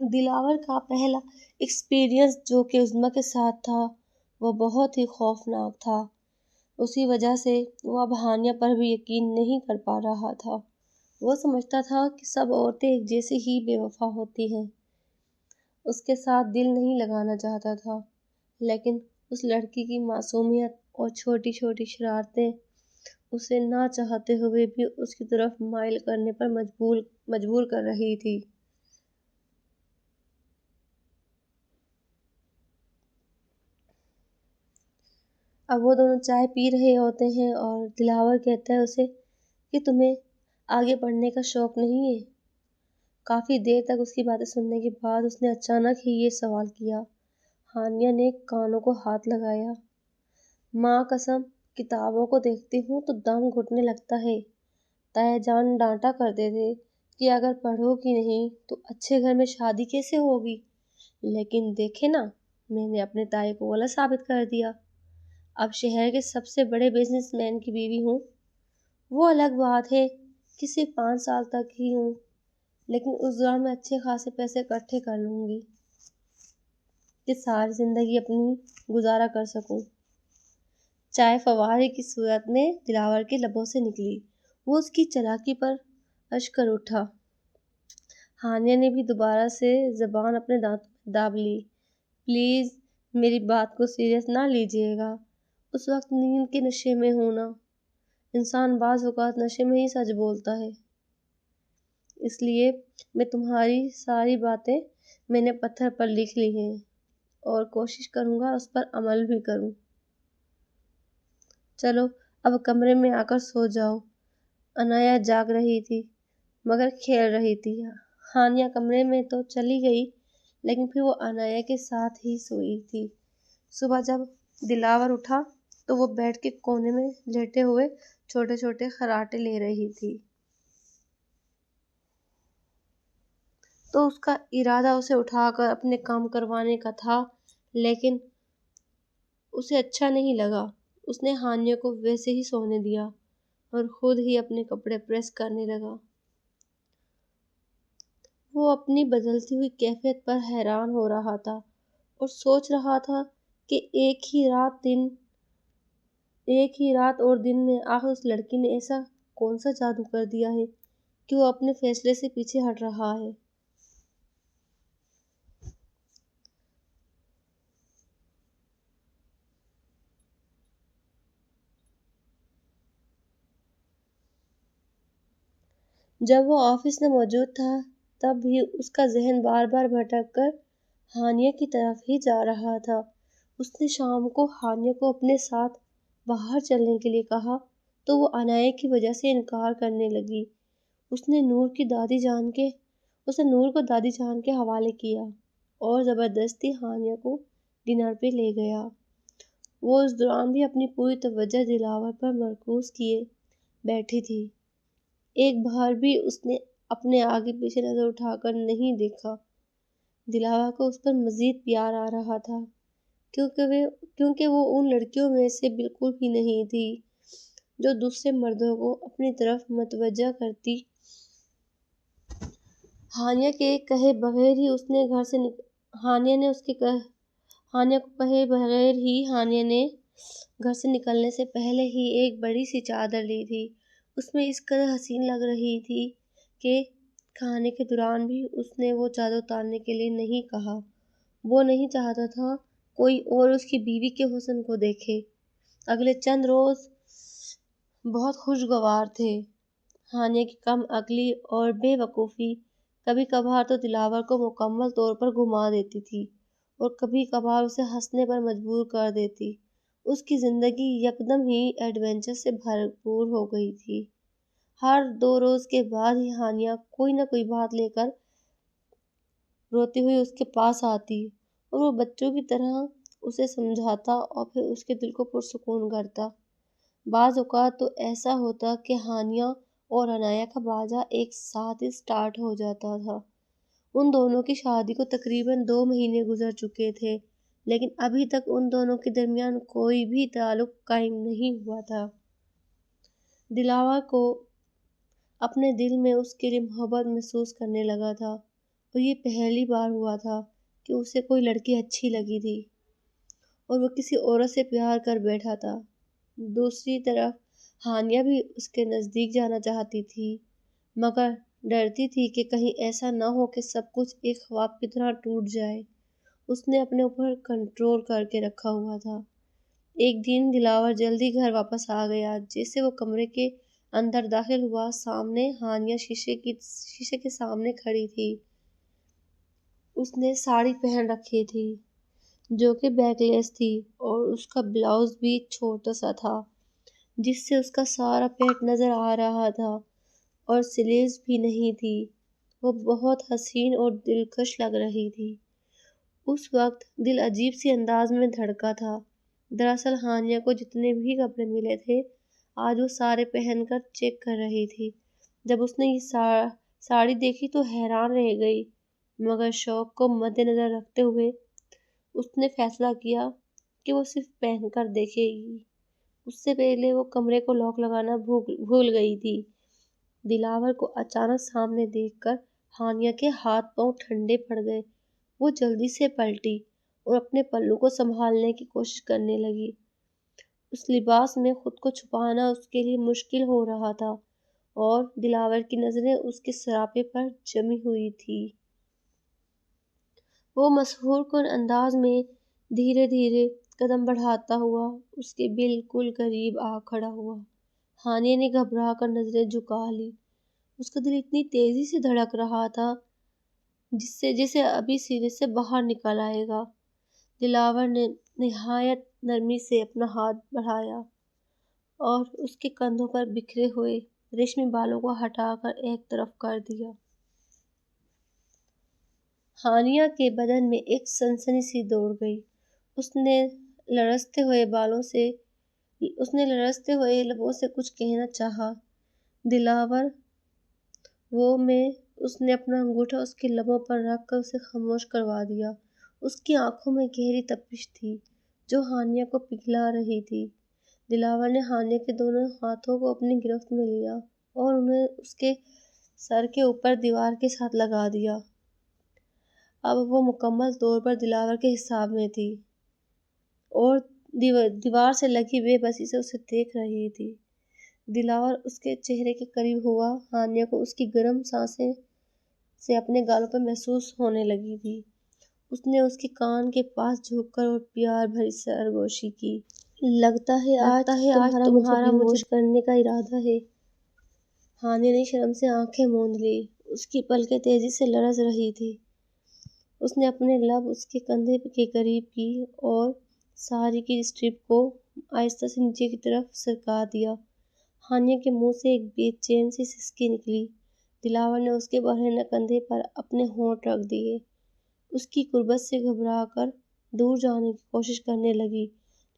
دلاور کا پہلا ایکسپیرئنس جو کہ عظمیٰ کے ساتھ تھا، وہ بہت ہی خوفناک تھا۔ اسی وجہ سے وہ اب ہانیہ پر بھی یقین نہیں کر پا رہا تھا۔ وہ سمجھتا تھا کہ سب عورتیں ایک جیسی ہی بے وفا ہوتی ہیں۔ اس کے ساتھ دل نہیں لگانا چاہتا تھا، لیکن اس لڑکی کی معصومیت اور چھوٹی چھوٹی شرارتیں اسے نہ چاہتے ہوئے بھی اس کی طرف مائل کرنے پر مجبور کر رہی تھی۔ اب وہ دونوں چائے پی رہے ہوتے ہیں اور دلاور کہتا ہے اسے کہ تمہیں آگے پڑھنے کا شوق نہیں ہے؟ کافی دیر تک اس کی باتیں سننے کے بعد اس نے اچانک ہی یہ سوال کیا۔ ہانیہ نے کانوں کو ہاتھ لگایا۔ ماں قسم، کتابوں کو دیکھتی ہوں تو دم گھٹنے لگتا ہے۔ تایا جان ڈانٹا کرتے تھے کہ اگر پڑھو گی نہیں تو اچھے گھر میں شادی کیسے ہوگی، لیکن دیکھے نا، میں نے اپنے تایا کو غلط ثابت کر دیا۔ اب شہر کے سب سے بڑے بزنس مین کی بیوی ہوں۔ وہ الگ بات ہے کہ صرف 5 سال تک ہی ہوں، لیکن اس دوران میں اچھے خاصے پیسے اکٹھے کر لوں گی کہ ساری زندگی اپنی گزارا کر سکوں۔ چائے فوارے کی صورت میں دلاور کے لبوں سے نکلی۔ وہ اس کی چالاکی پر اشکر اٹھا۔ ہانیہ نے بھی دوبارہ سے زبان اپنے دانتوں میں داب لی۔ پلیز میری بات کو سیریس نہ لیجیے گا۔ اس وقت نیند کے نشے میں ہونا، انسان بعض اوقات نشے میں ہی سچ بولتا ہے، اس لیے میں تمہاری ساری باتیں میں نے پتھر پر لکھ لی ہیں اور کوشش کروں گا اس پر عمل بھی کروں۔ چلو اب کمرے میں آ کر سو جاؤ۔ انایا جاگ رہی تھی مگر کھیل رہی تھی۔ ہانیہ کمرے میں تو چلی گئی لیکن پھر وہ انایا کے ساتھ ہی سوئی تھی۔ صبح جب دلاور اٹھا تو وہ بیڈ کے کونے میں لیٹے ہوئے چھوٹے چھوٹے خراٹے لے رہی تھی۔ تو اس کا ارادہ اسے اٹھا کر اپنے کام کروانے کا تھا، لیکن اسے اچھا نہیں لگا۔ اس نے ہانیہ کو ویسے ہی سونے دیا اور خود ہی اپنے کپڑے پریس کرنے لگا۔ وہ اپنی بدلتی ہوئی کیفیت پر حیران ہو رہا تھا اور سوچ رہا تھا کہ ایک ہی رات اور دن میں آخر اس لڑکی نے ایسا کون سا جادو کر دیا ہے کہ وہ اپنے فیصلے سے پیچھے ہٹ رہا ہے۔ جب وہ آفس میں موجود تھا تب بھی اس کا ذہن بار بار بھٹک کر ہانیہ کی طرف ہی جا رہا تھا۔ اس نے شام کو ہانیہ کو اپنے ساتھ باہر چلنے کے لیے کہا تو وہ انایا کی وجہ سے انکار کرنے لگی۔ اس نے نور کو دادی جان کے حوالے کیا اور زبردستی ہانیہ کو ڈنر پہ لے گیا۔ وہ اس دوران بھی اپنی پوری توجہ دلاور پر مرکوز کیے بیٹھی تھی۔ ایک بار بھی اس نے اپنے آگے پیچھے نظر اٹھا کر نہیں دیکھا۔ دلاور کو اس پر مزید پیار آ رہا تھا کیونکہ وہ ان لڑکیوں میں سے بالکل بھی نہیں تھی جو دوسرے مردوں کو اپنی طرف متوجہ کرتی۔ ہانیہ کو کہے بغیر ہی ہانیہ نے گھر سے نکلنے سے پہلے ہی ایک بڑی سی چادر لی تھی۔ اس میں اس قدر حسین لگ رہی تھی کہ کھانے کے دوران بھی اس نے وہ چادر اتارنے کے لیے نہیں کہا۔ وہ نہیں چاہتا تھا کوئی اور اس کی بیوی کے حسن کو دیکھے۔ اگلے چند روز بہت خوشگوار تھے۔ ہانیہ کی کم عقلی اور بے وقوفی کبھی کبھار تو دلاور کو مکمل طور پر گھما دیتی تھی اور کبھی کبھار اسے ہنسنے پر مجبور کر دیتی۔ اس کی زندگی یکدم ہی ایڈونچر سے بھرپور ہو گئی تھی۔ ہر 2 روز کے بعد ہی ہانیہ کوئی نہ کوئی بات لے کر روتی ہوئی اس کے پاس آتی اور وہ بچوں کی طرح اسے سمجھاتا اور پھر اس کے دل کو پرسکون کرتا۔ بعض اوقات تو ایسا ہوتا کہ ہانیہ اور انایا کا باجا ایک ساتھ ہی سٹارٹ ہو جاتا تھا۔ ان دونوں کی شادی کو تقریباً 2 مہینے گزر چکے تھے لیکن ابھی تک ان دونوں کے درمیان کوئی بھی تعلق قائم نہیں ہوا تھا۔ دلاور کو اپنے دل میں اس کے لیے محبت محسوس کرنے لگا تھا اور یہ پہلی بار ہوا تھا کہ اسے کوئی لڑکی اچھی لگی تھی اور وہ کسی عورت سے پیار کر بیٹھا تھا۔ دوسری طرف ہانیہ بھی اس کے نزدیک جانا چاہتی تھی مگر ڈرتی تھی کہ کہیں ایسا نہ ہو کہ سب کچھ ایک خواب کی طرح ٹوٹ جائے۔ اس نے اپنے اوپر کنٹرول کر کے رکھا ہوا تھا۔ ایک دن دلاور جلدی گھر واپس آ گیا۔ جیسے وہ کمرے کے اندر داخل ہوا سامنے ہانیہ شیشے کے سامنے کھڑی تھی۔ اس نے ساڑی پہن رکھی تھی جو کہ بیک لیس تھی اور اس کا بلاؤز بھی چھوٹا سا تھا جس سے اس کا سارا پیٹ نظر آ رہا تھا اور سلیوز بھی نہیں تھی۔ وہ بہت حسین اور دلکش لگ رہی تھی۔ اس وقت دل عجیب سی انداز میں دھڑکا تھا۔ دراصل ہانیہ کو جتنے بھی کپڑے ملے تھے آج وہ سارے پہن کر چیک کر رہی تھی۔ جب اس نے یہ ساڑی دیکھی تو حیران رہ گئی مگر شوق کو مد نظر رکھتے ہوئے اس نے فیصلہ کیا کہ وہ صرف پہن کر دیکھے گی۔ اس سے پہلے وہ کمرے کو لاک لگانا بھول گئی تھی۔ دلاور کو اچانک سامنے دیکھ کر ہانیہ کے ہاتھ پاؤں ٹھنڈے پڑ گئے۔ وہ جلدی سے پلٹی اور اپنے پلو کو سنبھالنے کی کوشش کرنے لگی۔ اس لباس میں خود کو چھپانا اس کے لیے مشکل ہو رہا تھا اور دلاور کی نظریں اس کے سراپے پر جمی ہوئی تھی۔ وہ مسحور کن انداز میں دھیرے دھیرے قدم بڑھاتا ہوا اس کے بالکل قریب آ کھڑا ہوا۔ ہانیہ نے گھبرا کر نظریں جھکا لی۔ اس کا دل اتنی تیزی سے دھڑک رہا تھا جسے ابھی سینے سے باہر نکل آئے گا۔ دلاور نے نہایت نرمی سے اپنا ہاتھ بڑھایا اور اس کے کندھوں پر بکھرے ہوئے ریشمی بالوں کو ہٹا کر ایک طرف کر دیا۔ ہانیہ کے بدن میں ایک سنسنی سی دوڑ گئی۔ اس نے لرزتے ہوئے لبوں سے کچھ کہنا چاہا۔ دلاور اس نے اپنا انگوٹھا اس کے لبوں پر رکھ کر اسے خاموش کروا دیا۔ اس کی آنکھوں میں گہری تپش تھی جو ہانیہ کو پگھلا رہی تھی۔ دلاور نے ہانیہ کے دونوں ہاتھوں کو اپنی گرفت میں لیا اور انہیں اس کے سر کے اوپر دیوار کے ساتھ لگا دیا۔ اب وہ مکمل طور پر دلاور کے حصاب میں تھی اور دیوار سے لگی بے بسی سے اسے دیکھ رہی تھی۔ دلاور اس کے چہرے کے قریب ہوا۔ ہانیہ کو اس کی گرم سانسیں سے اپنے گالوں پر محسوس ہونے لگی تھی۔ اس نے اس کے کان کے پاس جھک کر اور پیار بھری سرگوشی کی۔ لگتا ہے آج تمہارا مجھے بیہوش کرنے کا ارادہ ہے۔ ہانیہ نے شرم سے آنکھیں موند لی۔ اس کی پلکیں تیزی سے لرز رہی تھیں۔ اس نے اپنے لب اس کے کندھے کے قریب کی اور ساڑی کی اسٹرپ کو آہستہ سے نیچے کی طرف سرکا دیا۔ ہانیہ کے منہ سے ایک بے چین سی سسکی نکلی۔ دلاور نے اس کے برہنہ کندھے پر اپنے ہونٹ رکھ دیے۔ اس کی قربت سے گھبرا کر دور جانے کی کوشش کرنے لگی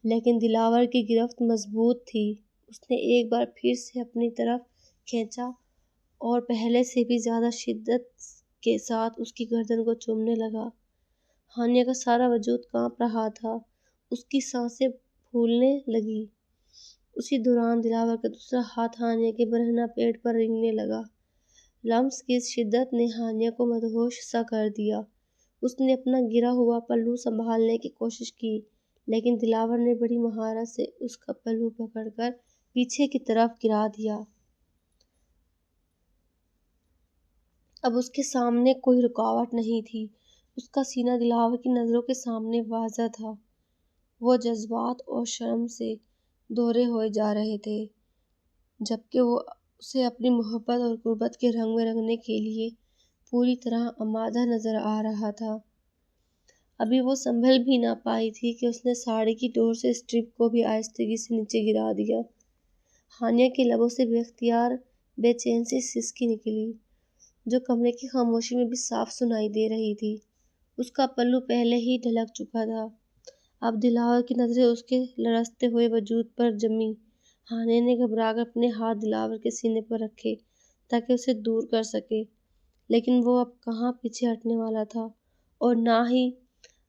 لیکن دلاور کی گرفت مضبوط تھی۔ اس نے ایک بار پھر سے اپنی طرف کھینچا اور پہلے سے بھی زیادہ شدت کے ساتھ اس کی گردن کو چومنے لگا۔ ہانیہ کا سارا وجود کانپ رہا تھا۔ اس کی سانسیں پھولنے لگیں۔ اسی دوران دلاور کا دوسرا ہاتھ ہانیہ کے برہنہ پیٹ پر رینگنے لگا۔ لمس کی اس شدت نے ہانیہ کو مدہوش سا کر دیا۔ اس نے اپنا گرا ہوا پلو سنبھالنے کی کوشش کی لیکن دلاور نے بڑی مہارت سے اس کا پلو پکڑ کر پیچھے کی طرف گرا دیا۔ اب اس کے سامنے کوئی رکاوٹ نہیں تھی۔ اس کا سینہ دلاور کی نظروں کے سامنے واضح تھا۔ وہ جذبات اور شرم سے دھورے ہوئے جا رہے تھے جبکہ وہ اسے اپنی محبت اور قربت کے رنگ میں رنگنے کے لیے پوری طرح آمادہ نظر آ رہا تھا۔ ابھی وہ سنبھل بھی نہ پائی تھی کہ اس نے ساڑی کی ڈور سے اسٹرپ کو بھی آہستگی سے نیچے گرا دیا۔ ہانیہ کے لبوں سے بے اختیار بے چین سی سسکی نکلی جو کمرے کی خاموشی میں بھی صاف سنائی دے رہی تھی۔ اس کا پلو پہلے ہی ڈھلک چکا تھا۔ اب دلاور کی نظریں اس کے لرزتے ہوئے وجود پر جمیں۔ ہانیہ نے گھبرا کر اپنے ہاتھ دلاور کے سینے پر رکھے تاکہ اسے دور کر سکے لیکن وہ اب کہاں پیچھے ہٹنے والا تھا اور نہ ہی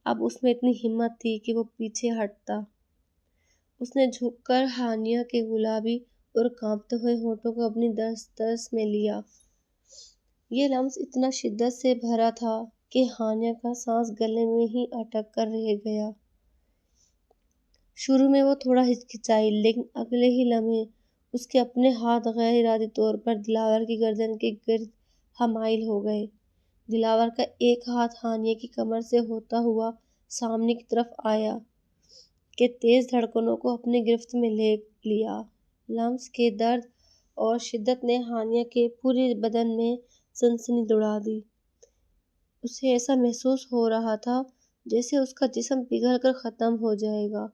اب اس میں اتنی ہمت تھی کہ وہ پیچھے ہٹتا۔ اس نے جھک کر ہانیہ کے گلابی اور کانپتے ہوئے ہونٹوں کو اپنی دسترس میں لیا۔ یہ لمس اتنا شدت سے بھرا تھا کہ ہانیہ کا سانس گلے میں ہی اٹک کر رہ گیا۔ شروع میں وہ تھوڑا ہچکچائی لیکن اگلے ہی لمحے اس کے اپنے ہاتھ غیر ارادی طور پر دلاور کی گردن کے گرد حمائل ہو گئے۔ دلاور کا ایک ہاتھ ہانیہ کی کمر سے ہوتا ہوا سامنے کی طرف آیا کہ تیز دھڑکنوں کو اپنی گرفت میں لے لیا۔ لمس کے درد اور شدت نے ہانیہ کے پورے بدن میں سنسنی دوڑا دی۔ اسے ایسا محسوس ہو رہا تھا جیسے اس کا جسم پگھل کر ختم ہو جائے گا۔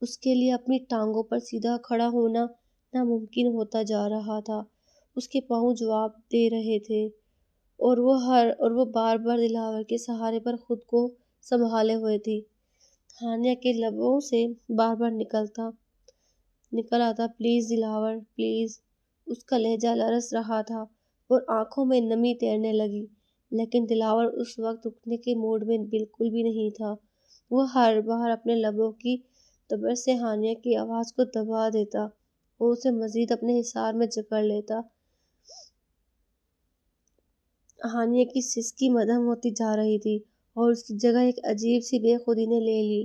اس کے لیے اپنی ٹانگوں پر سیدھا کھڑا ہونا ناممکن ہوتا جا رہا تھا۔ اس کے پاؤں جواب دے رہے تھے اور وہ بار بار دلاور کے سہارے پر خود کو سنبھالے ہوئے تھی۔ ہانیہ کے لبوں سے بار بار نکل آتا پلیز دلاور پلیز۔ اس کا لہجہ لرز رہا تھا اور آنکھوں میں نمی تیرنے لگی لیکن دلاور اس وقت رکنے کے موڈ میں بالکل بھی نہیں تھا۔ وہ ہر بار اپنے لبوں کی تبر سے ہانیہ کی آواز کو دبا دیتا اور اسے مزید اپنے حصار میں جکڑ لیتا۔ ہانیہ کی سسکی مدھم ہوتی جا رہی تھی اور اس کی جگہ ایک عجیب سی بے خودی نے لے لی۔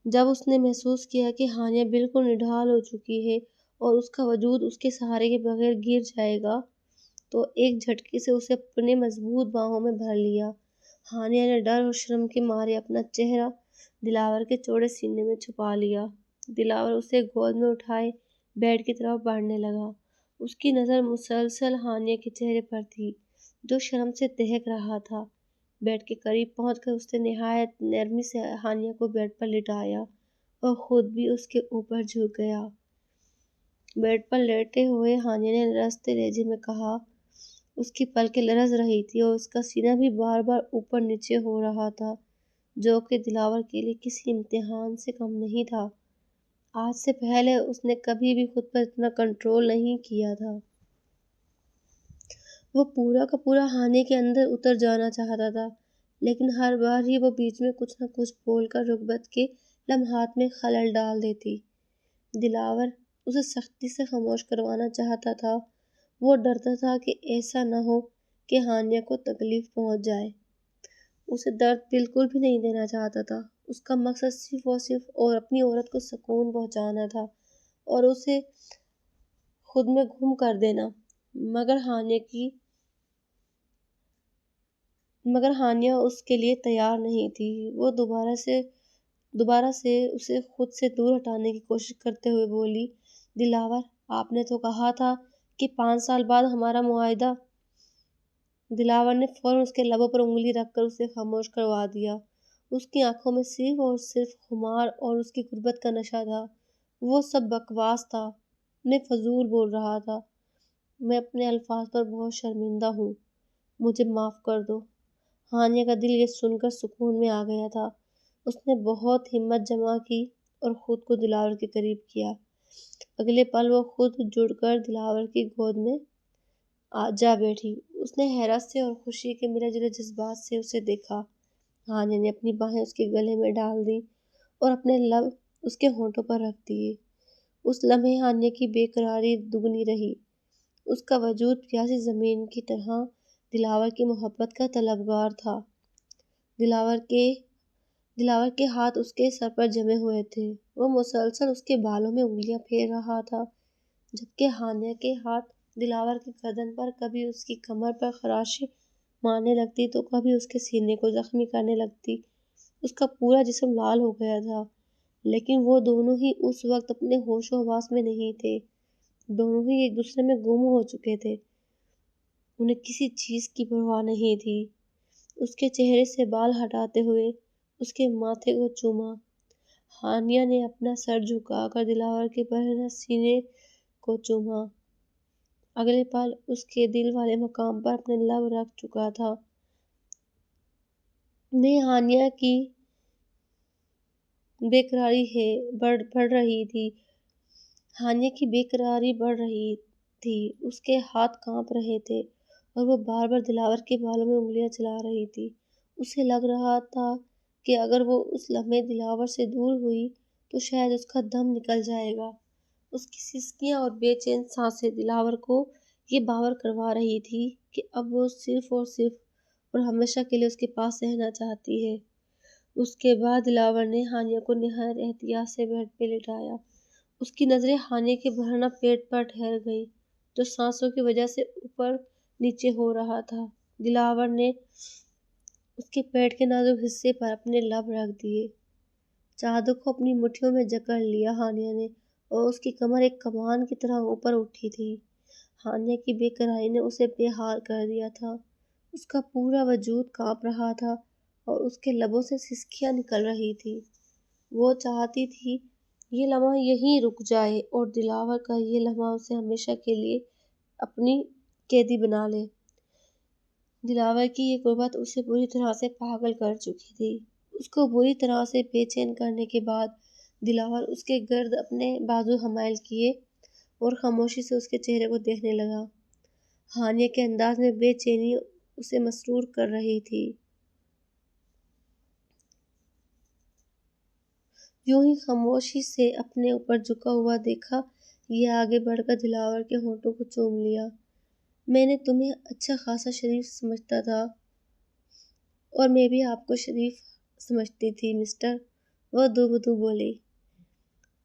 جب اس نے محسوس کیا کہ ہانیہ بالکل نڈھال ہو چکی ہے اور اس کا وجود اس کے سہارے کے بغیر گر جائے گا تو ایک جھٹکے سے اسے اپنے مضبوط باہوں میں بھر لیا۔ ہانیہ نے ڈر اور شرم کے مارے اپنا چہرہ دلاور کے چوڑے سینے میں چھپا لیا۔ دلاور اسے گود میں اٹھائے بیڈ کی طرف بڑھنے لگا۔ اس کی نظر مسلسل ہانیہ کے چہرے پر تھی جو شرم سے دہک رہا تھا۔ بیڈ کے قریب پہنچ کر اس نے نہایت نرمی سے ہانیہ کو بیڈ پر لٹایا اور خود بھی اس کے اوپر جھک گیا۔ بیڈ پر لیٹے ہوئے ہانیہ نے لرزتے لہجے میں کہا۔ اس کی پلکیں لرز رہی تھی اور اس کا سینہ بھی بار بار اوپر نیچے ہو رہا تھا، جو کہ دلاور کے لیے کسی امتحان سے کم نہیں تھا۔ آج سے پہلے اس نے کبھی بھی خود پر اتنا کنٹرول نہیں کیا تھا۔ وہ پورا کا پورا ہانیہ کے اندر اتر جانا چاہتا تھا، لیکن ہر بار ہی وہ بیچ میں کچھ نہ کچھ بول کر رغبت کے لمحات میں خلل ڈال دیتی۔ دلاور اسے سختی سے خاموش کروانا چاہتا تھا۔ وہ ڈرتا تھا کہ ایسا نہ ہو کہ ہانیہ کو تکلیف پہنچ جائے۔ اسے درد بالکل بھی نہیں دینا چاہتا تھا۔ اس کا مقصد صرف اور صرف اپنی عورت کو سکون پہنچانا تھا اور اسے خود میں گم کر دینا۔ مگر ہانیہ اس کے لیے تیار نہیں تھی۔ وہ دوبارہ سے اسے خود سے دور ہٹانے کی کوشش کرتے ہوئے بولی، دلاور، آپ نے تو کہا تھا کہ 5 سال بعد ہمارا معاہدہ۔ دلاور نے فوراً اس کے لبوں پر انگلی رکھ کر اسے خاموش کروا دیا۔ اس کی آنکھوں میں صرف اور صرف خمار اور اس کی غربت کا نشہ تھا۔ وہ سب بکواس تھا۔ میں فضول بول رہا تھا۔ میں اپنے الفاظ پر بہت شرمندہ ہوں۔ مجھے معاف کر دو۔ ہانیہ کا دل یہ سن کر سکون میں آ گیا تھا۔ اس نے بہت ہمت جمع کی اور خود کو دلاور کے قریب کیا۔ اگلے پل وہ خود جڑ کر دلاور کی گود میں جا بیٹھی۔ اس نے حیرت سے اور خوشی کے ملے جلے جذبات سے اسے دیکھا۔ ہانیہ نے اپنی باہیں اس کے گلے میں ڈال دیں اور اپنے لب اس کے ہونٹوں پر رکھ دیے۔ اس لمحے ہانیہ کی بے قراری دگنی رہی۔ اس کا وجود پیاسی زمین کی طرح دلاور کی محبت کا طلبگار تھا۔ دلاور کے ہاتھ اس کے سر پر جمے ہوئے تھے۔ وہ مسلسل اس کے بالوں میں انگلیاں پھیر رہا تھا، جبکہ ہانیہ کے ہاتھ دلاور کی گردن پر کبھی اس کی کمر پر خراشیں مارنے لگتی تو کبھی اس کے سینے کو زخمی کرنے لگتی۔ اس کا پورا جسم لال ہو گیا تھا، لیکن وہ دونوں ہی اس وقت اپنے ہوش و حواس میں نہیں تھے۔ دونوں ہی ایک دوسرے میں گم ہو چکے تھے۔ انہیں کسی چیز کی پرواہ نہیں تھی۔ اس کے چہرے سے بال ہٹاتے ہوئے اس کے ماتھے کو چوما۔ ہانیہ نے اپنا سر جھکا کر دلاور کے برہنہ سینے کو چوما۔ اگلے پل اس کے دل والے مقام پر اپنے لب رکھ چکا تھا۔ میں ہانیہ کی بے قراری بڑھ رہی تھی۔ اس کے ہاتھ کانپ رہے تھے اور وہ بار بار دلاور کے بالوں میں انگلیاں چلا رہی تھی۔ اسے لگ رہا تھا کہ اگر وہ اس لمحے دلاور سے دور ہوئی تو شاید اس کا دم نکل جائے گا۔ اس کی سسکیاں اور بے چین سانسیں دلاور کو یہ باور کروا رہی تھی کہ اب وہ صرف اور ہمیشہ کے لیے اس کے پاس رہنا چاہتی ہے۔ اس کے بعد دلاور نے ہانیہ کو نہایت احتیاط سے بیڈ پہ لٹایا۔ اس کی نظریں ہانیہ کے برہنہ پیٹ پر ٹھہر گئیں، جو سانسوں کی وجہ سے اوپر نیچے ہو رہا تھا۔ دلاور نے اس کے پیٹ کے نازک حصے پر اپنے لب رکھ دیے۔ چادر کو اپنی مٹھیوں میں جکڑ لیا ہانیہ نے، اور اس کی کمر ایک کمان کی طرح اوپر اٹھی تھی۔ ہانیہ کی بے قراری نے اسے بے حال کر دیا تھا۔ اس کا پورا وجود کانپ رہا تھا اور اس کے لبوں سے سسکیاں نکل رہی تھیں۔ وہ چاہتی تھی یہ لمحہ یہیں رک جائے اور دلاور کا یہ لمحہ اسے ہمیشہ کے لیے اپنی قیدی بنا لے۔ دلاور کی یہ قربت اسے بری طرح سے پاگل کر چکی تھی۔ اس کو بری طرح سے بے چین کرنے کے بعد دلاور اس کے گرد اپنے بازو حمائل کیے اور خاموشی سے اس کے چہرے کو دیکھنے لگا۔ ہانیہ کے انداز میں بے چینی اسے مسرور کر رہی تھی۔ یوں ہی خاموشی سے اپنے اوپر جھکا ہوا دیکھا، یہ آگے بڑھ کر دلاور کے ہونٹوں کو چوم لیا۔ میں نے تمہیں اچھا خاصا شریف سمجھتا تھا، اور میں بھی آپ کو شریف سمجھتی تھی مسٹر، وہ دو بدو بولی۔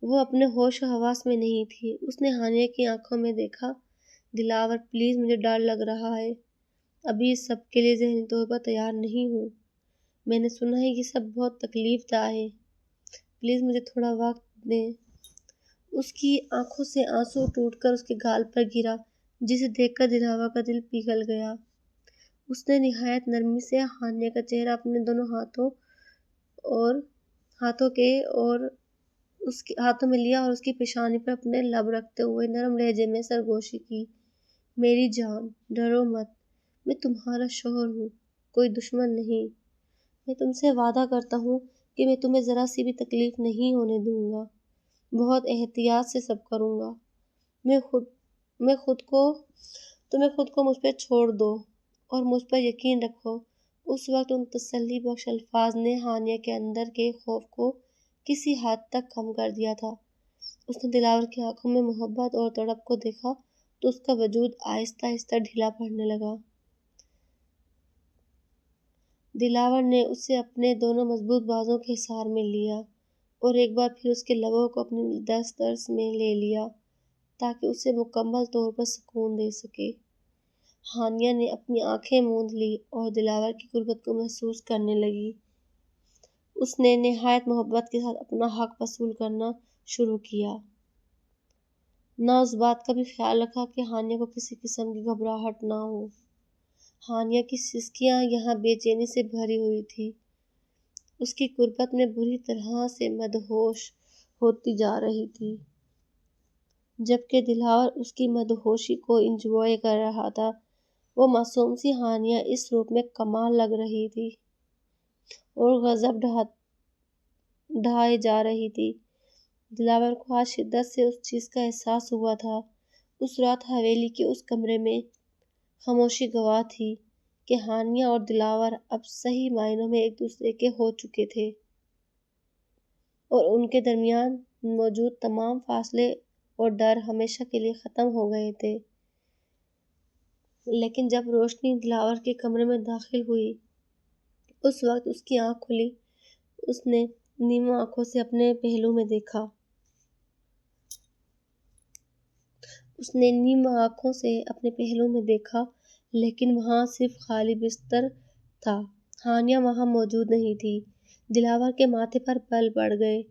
وہ اپنے ہوش و حواس میں نہیں تھی۔ اس نے ہانیہ کی آنکھوں میں دیکھا دلاور پلیز، مجھے ڈر لگ رہا ہے، ابھی اس سب کے لیے ذہنی طور پر تیار نہیں ہوں، میں نے سنا ہے یہ سب بہت تکلیف دہ ہے، پلیز مجھے تھوڑا وقت دیں۔ اس کی آنکھوں سے آنسو ٹوٹ کر اس کے گال پر گرا، جسے دیکھ کر دلاور کا دل پگھل گیا۔ اس نے نہایت نرمی سے ہانیہ کا چہرہ اپنے دونوں ہاتھوں میں لیا اور اس کی پیشانی پر اپنے لب رکھتے ہوئے نرم لہجے میں سرگوشی کی۔ میری جان، ڈرو مت، میں تمہارا شوہر ہوں، کوئی دشمن نہیں، میں تم سے وعدہ کرتا ہوں کہ میں تمہیں ذرا سی بھی تکلیف نہیں ہونے دوں گا، بہت احتیاط سے سب کروں گا، تمہیں خود کو مجھ پہ چھوڑ دو اور مجھ پر یقین رکھو۔ اس وقت ان تسلی بخش الفاظ نے ہانیہ کے اندر کے خوف کو کسی حد تک کم کر دیا تھا۔ اس نے دلاور کی آنکھوں میں محبت اور تڑپ کو دیکھا تو اس کا وجود آہستہ آہستہ ڈھیلا پڑنے لگا۔ دلاور نے اسے اپنے دونوں مضبوط بازوؤں کے حصار میں لیا اور ایک بار پھر اس کے لبوں کو اپنی دسترس میں لے لیا تاکہ اسے مکمل طور پر سکون دے سکے۔ ہانیہ نے اپنی آنکھیں موند لی اور دلاور کی قربت کو محسوس کرنے لگی۔ اس نے نہایت محبت کے ساتھ اپنا حق وصول کرنا شروع کیا، نہ اس بات کا بھی خیال رکھا کہ ہانیہ کو کسی قسم کی گھبراہٹ نہ ہو۔ ہانیہ کی سسکیاں یہاں بے چینی سے بھری ہوئی تھیں، اس کی قربت میں بری طرح سے مدہوش ہوتی جا رہی تھی، جبکہ دلاور اس کی مدہوشی کو انجوائے کر رہا تھا۔ وہ معصوم سی ہانیہ اس روپ میں کمال لگ رہی تھی اور غضب ڈھائے جا رہی تھی۔ دلاور کو آج شدت سے اس چیز کا احساس ہوا تھا۔ اس رات حویلی کے اس کمرے میں خاموشی گواہ تھی کہ ہانیہ اور دلاور اب صحیح معنوں میں ایک دوسرے کے ہو چکے تھے اور ان کے درمیان موجود تمام فاصلے اور ڈر ہمیشہ کے لیے ختم ہو گئے تھے۔ لیکن جب روشنی دلاور کے کمرے میں داخل ہوئی، اس وقت اس کی آنکھ کھلی۔ اس نے نیمو آنکھوں سے اپنے پہلو میں دیکھا لیکن وہاں صرف خالی بستر تھا، ہانیہ وہاں موجود نہیں تھی۔ دلاور کے ماتھے پر بل بڑھ گئے۔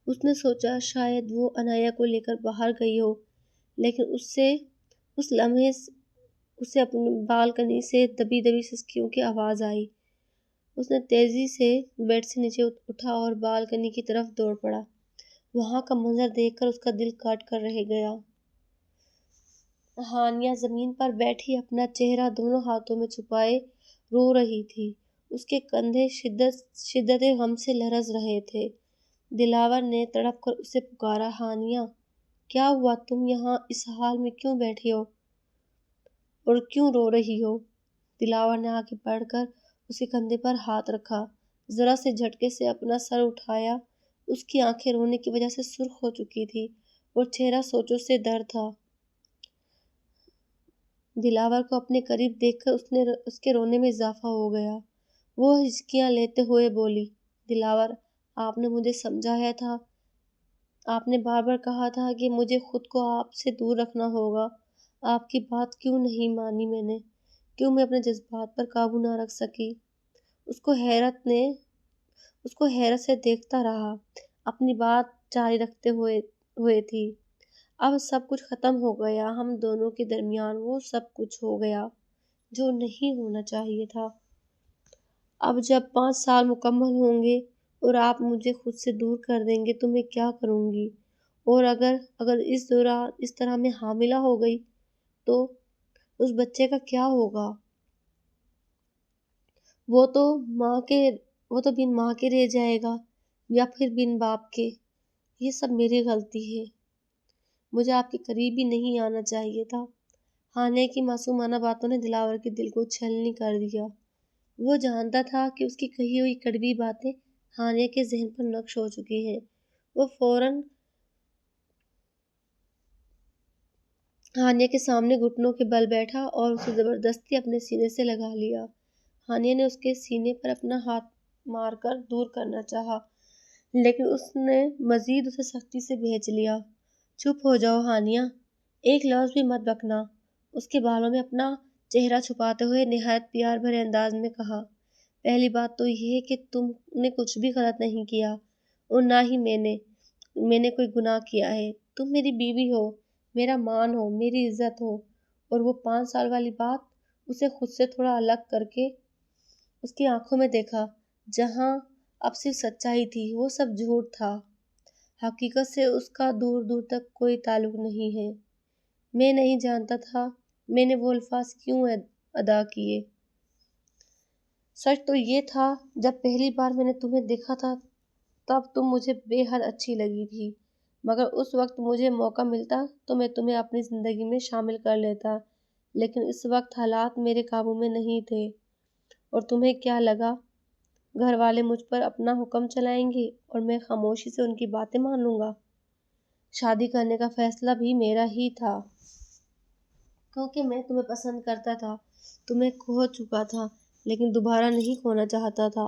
اس نے سوچا شاید وہ عنایہ کو لے کر باہر گئی ہو، لیکن اس لمحے اسے اپنی بالکنی سے دبی دبی سسکیوں کی آواز آئی۔ اس نے تیزی سے بیڈ سے نیچے اٹھا اور بالکنی کی طرف دوڑ پڑا۔ وہاں کا منظر دیکھ کر اس کا دل کاٹ کر رہ گیا۔ ہانیہ زمین پر بیٹھی اپنا چہرہ دونوں ہاتھوں میں چھپائے رو رہی تھی، اس کے کندھے شدت غم سے لرز رہے تھے۔ دلاور نے تڑپ کر اسے پکارا، ہانیہ، کیا ہوا؟ تم یہاں اس حال میں کیوں بیٹھی ہو اور کیوں رو رہی ہو؟ دلاور نے آگے بڑھ کر اس کے کندھے پر ہاتھ رکھا، ذرا سے جھٹکے سے اپنا سر اٹھایا۔ اس کی آنکھیں رونے کی وجہ سے سرخ ہو چکی تھیں اور چہرہ سوچوں سے تر تھا۔ دلاور کو اپنے قریب دیکھ کر اس کے رونے میں اضافہ ہو گیا۔ وہ ہچکیاں لیتے ہوئے بولی، دلاور، آپ نے مجھے سمجھایا تھا، آپ نے بار بار کہا تھا کہ مجھے خود کو آپ سے دور رکھنا ہوگا، آپ کی بات کیوں نہیں مانی میں نے؟ کیوں میں اپنے جذبات پر قابو نہ رکھ سکی؟ اس کو حیرت سے دیکھتا رہا، اپنی بات جاری رکھتے ہوئے تھی، اب سب کچھ ختم ہو گیا، ہم دونوں کے درمیان وہ سب کچھ ہو گیا جو نہیں ہونا چاہیے تھا۔ اب جب 5 سال مکمل ہوں گے اور آپ مجھے خود سے دور کر دیں گے تو میں کیا کروں گی؟ اور اگر اس دوران اس طرح میں حاملہ ہو گئی تو اس بچے کا کیا ہوگا؟ وہ تو بن ماں کے رہ جائے گا یا پھر بن باپ کے۔ یہ سب میری غلطی ہے، مجھے آپ کے قریب بھی نہیں آنا چاہیے تھا۔ ہانیہ کی معصومانہ باتوں نے دلاور کے دل کو چھلنی کر دیا۔ وہ جانتا تھا کہ اس کی کہی ہوئی کڑوی باتیں ہانیہ کے ذہن پر نقش ہو چکی ہیں۔ وہ فوراً ہانیہ کے سامنے گھٹنوں کے بل بیٹھا اور اسے زبردستی اپنے سینے سے لگا لیا۔ ہانیہ نے اس کے سینے پر اپنا ہاتھ مار کر دور کرنا چاہا، لیکن اس نے مزید اسے سختی سے بھینچ لیا۔ چپ ہو جاؤ ہانیہ، ایک لفظ بھی مت بکنا، اس کے بالوں میں اپنا چہرہ چھپاتے ہوئے نہایت پیار بھرے انداز میں کہا، پہلی بات تو یہ ہے کہ تم نے کچھ بھی غلط نہیں کیا اور نہ ہی میں نے کوئی گناہ کیا ہے۔ تم میری بیوی ہو، میرا مان ہو، میری عزت ہو۔ اور وہ 5 سال والی بات، اسے خود سے تھوڑا الگ کر کے اس کی آنکھوں میں دیکھا، جہاں اب صرف سچائی تھی، وہ سب جھوٹ تھا۔ حقیقت سے اس کا دور دور تک کوئی تعلق نہیں ہے۔ میں نہیں جانتا تھا میں نے وہ الفاظ کیوں ادا کیے۔ سچ تو یہ تھا، جب پہلی بار میں نے تمہیں دیکھا تھا تب تم مجھے بے حد اچھی لگی تھی، مگر اس وقت مجھے موقع ملتا تو میں تمہیں اپنی زندگی میں شامل کر لیتا، لیکن اس وقت حالات میرے قابو میں نہیں تھے۔ اور تمہیں کیا لگا، گھر والے مجھ پر اپنا حکم چلائیں گے اور میں خاموشی سے ان کی باتیں مان لوں گا؟ شادی کرنے کا فیصلہ بھی میرا ہی تھا، کیونکہ میں تمہیں پسند کرتا تھا، تمہیں کھو چکا تھا لیکن دوبارہ نہیں کھونا چاہتا تھا۔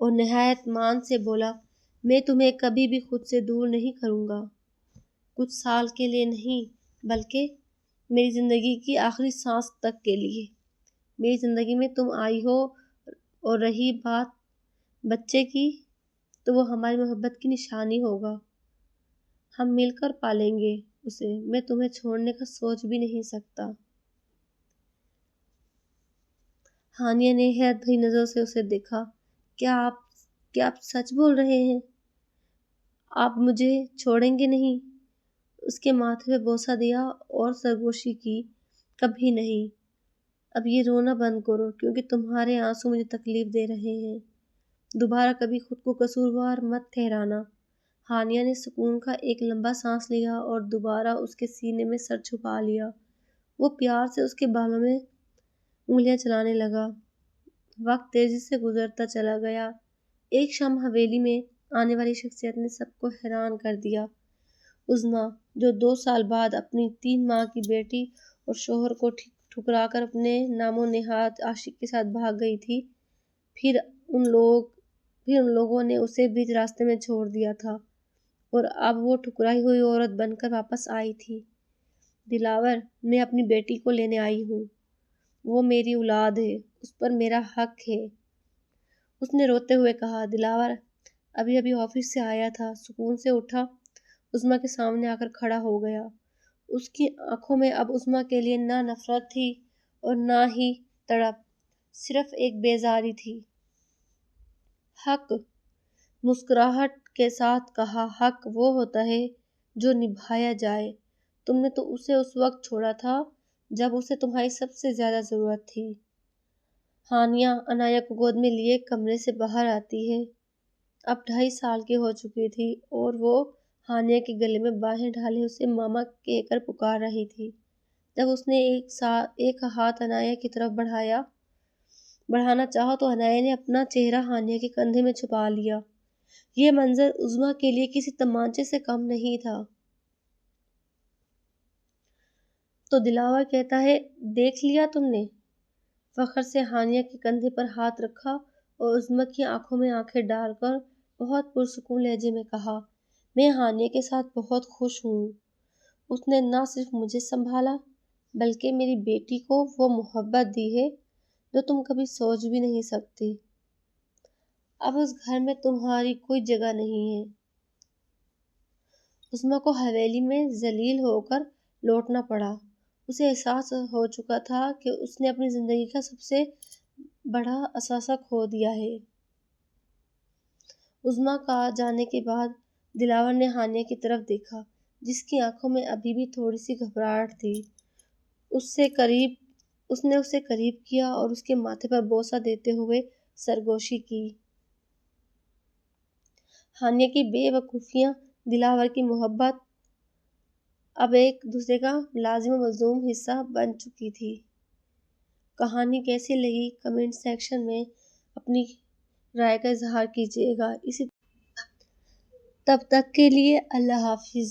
اور نہایت مان سے بولا، میں تمہیں کبھی بھی خود سے دور نہیں کروں گا، کچھ سال کے لیے نہیں، بلکہ میری زندگی کی آخری سانس تک کے لیے۔ میری زندگی میں تم آئی ہو، اور رہی بات بچے کی، تو وہ ہماری محبت کی نشانی ہوگا، ہم مل کر پالیں گے اسے، میں تمہیں چھوڑنے کا سوچ بھی نہیں سکتا۔ ہانیہ نے حیرت بھری نظروں سے اسے دیکھا، کیا آپ سچ بول رہے ہیں؟ آپ مجھے چھوڑیں گے نہیں؟ اس کے ماتھے پہ بوسہ دیا اور سرگوشی کی، کبھی نہیں۔ اب یہ رونا بند کرو، کیونکہ تمہارے آنسو مجھے تکلیف دے رہے ہیں۔ دوبارہ کبھی خود کو قصوروار مت ٹھہرانا۔ ہانیہ نے سکون کا ایک لمبا سانس لیا اور دوبارہ اس کے سینے میں سر چھپا لیا۔ وہ پیار سے اس کے بالوں میں انگلیاں چلانے لگا۔ وقت تیزی سے گزرتا چلا گیا۔ ایک شام حویلی میں آنے والی شخصیت نے سب کو حیران کر دیا۔ عظمیٰ، جو 2 سال بعد اپنی 3 ماہ کی بیٹی اور شوہر کو ٹھکرا کر اپنے نام و نہاد عاشق کے ساتھ بھاگ گئی تھی، پھر ان لوگوں نے اسے بیچ راستے میں چھوڑ دیا تھا، اور اب وہ ٹھکرائی ہوئی عورت بن کر واپس آئی تھی۔ دلاور، میں اپنی بیٹی کو لینے آئی ہوں، وہ میری اولاد ہے، اس پر میرا حق ہے، اس نے روتے ہوئے کہا۔ دلاور ابھی آفس سے آیا تھا، سکون سے اٹھا، عظمیٰ کے سامنے آ کر کھڑا ہو گیا۔ اس کی آنکھوں میں اب عظمیٰ کے لیے نہ نفرت تھی اور نہ ہی تڑپ، صرف ایک بیزاری تھی۔ حق، مسکراہٹ کے ساتھ کہا، حق وہ ہوتا ہے جو نبھایا جائے۔ تم نے تو اسے اس وقت چھوڑا تھا جب اسے تمہاری سب سے زیادہ ضرورت تھی۔ ہانیہ عنایہ کو گود میں لیے کمرے سے باہر آتی ہے۔ اب 2.5 سال کی ہو چکی تھی اور وہ ہانیہ کے گلے میں باہیں ڈالے اسے ماما کہہ کر پکار رہی تھی۔ جب اس نے ایک ہاتھ عنایہ کی طرف بڑھانا چاہا تو عنایہ نے اپنا چہرہ ہانیہ کے کندھے میں چھپا لیا۔ یہ منظر عظمیٰ کے لیے کسی تمانچے سے کم نہیں تھا۔ تو دلاور کہتا ہے، دیکھ لیا تم نے؟ فخر سے ہانیہ کے کندھے پر ہاتھ رکھا اور عظمیٰ کی آنکھوں میں آنکھیں ڈال کر بہت پرسکون لہجے میں کہا، میں ہانیہ کے ساتھ بہت خوش ہوں۔ اس نے نہ صرف مجھے سنبھالا، بلکہ میری بیٹی کو وہ محبت دی ہے جو تم کبھی سوچ بھی نہیں سکتی۔ اب اس گھر میں تمہاری کوئی جگہ نہیں ہے۔ عظمیٰ کو حویلی میں ذلیل ہو کر لوٹنا پڑا۔ اسے احساس ہو چکا تھا کہ اس نے اپنی زندگی کا سب سے بڑا اثاثہ کھو دیا ہے۔ عظمیٰ کا جانے کے بعد دلاور نے ہانیہ کی طرف دیکھا، جس کی آنکھوں میں ابھی بھی تھوڑی سی گھبراہٹ تھی۔ اس نے اسے قریب کیا اور اس کے ماتھے پر بوسہ دیتے ہوئے سرگوشی کی۔ ہانیہ کی بے وقوفیاں، دلاور کی محبت اب ایک دوسرے کا لازم و ملزوم حصہ بن چکی تھی۔ کہانی کیسی لگی کمنٹ سیکشن میں اپنی رائے کا اظہار کیجیے گا۔ تب تک کے لیے اللہ حافظ۔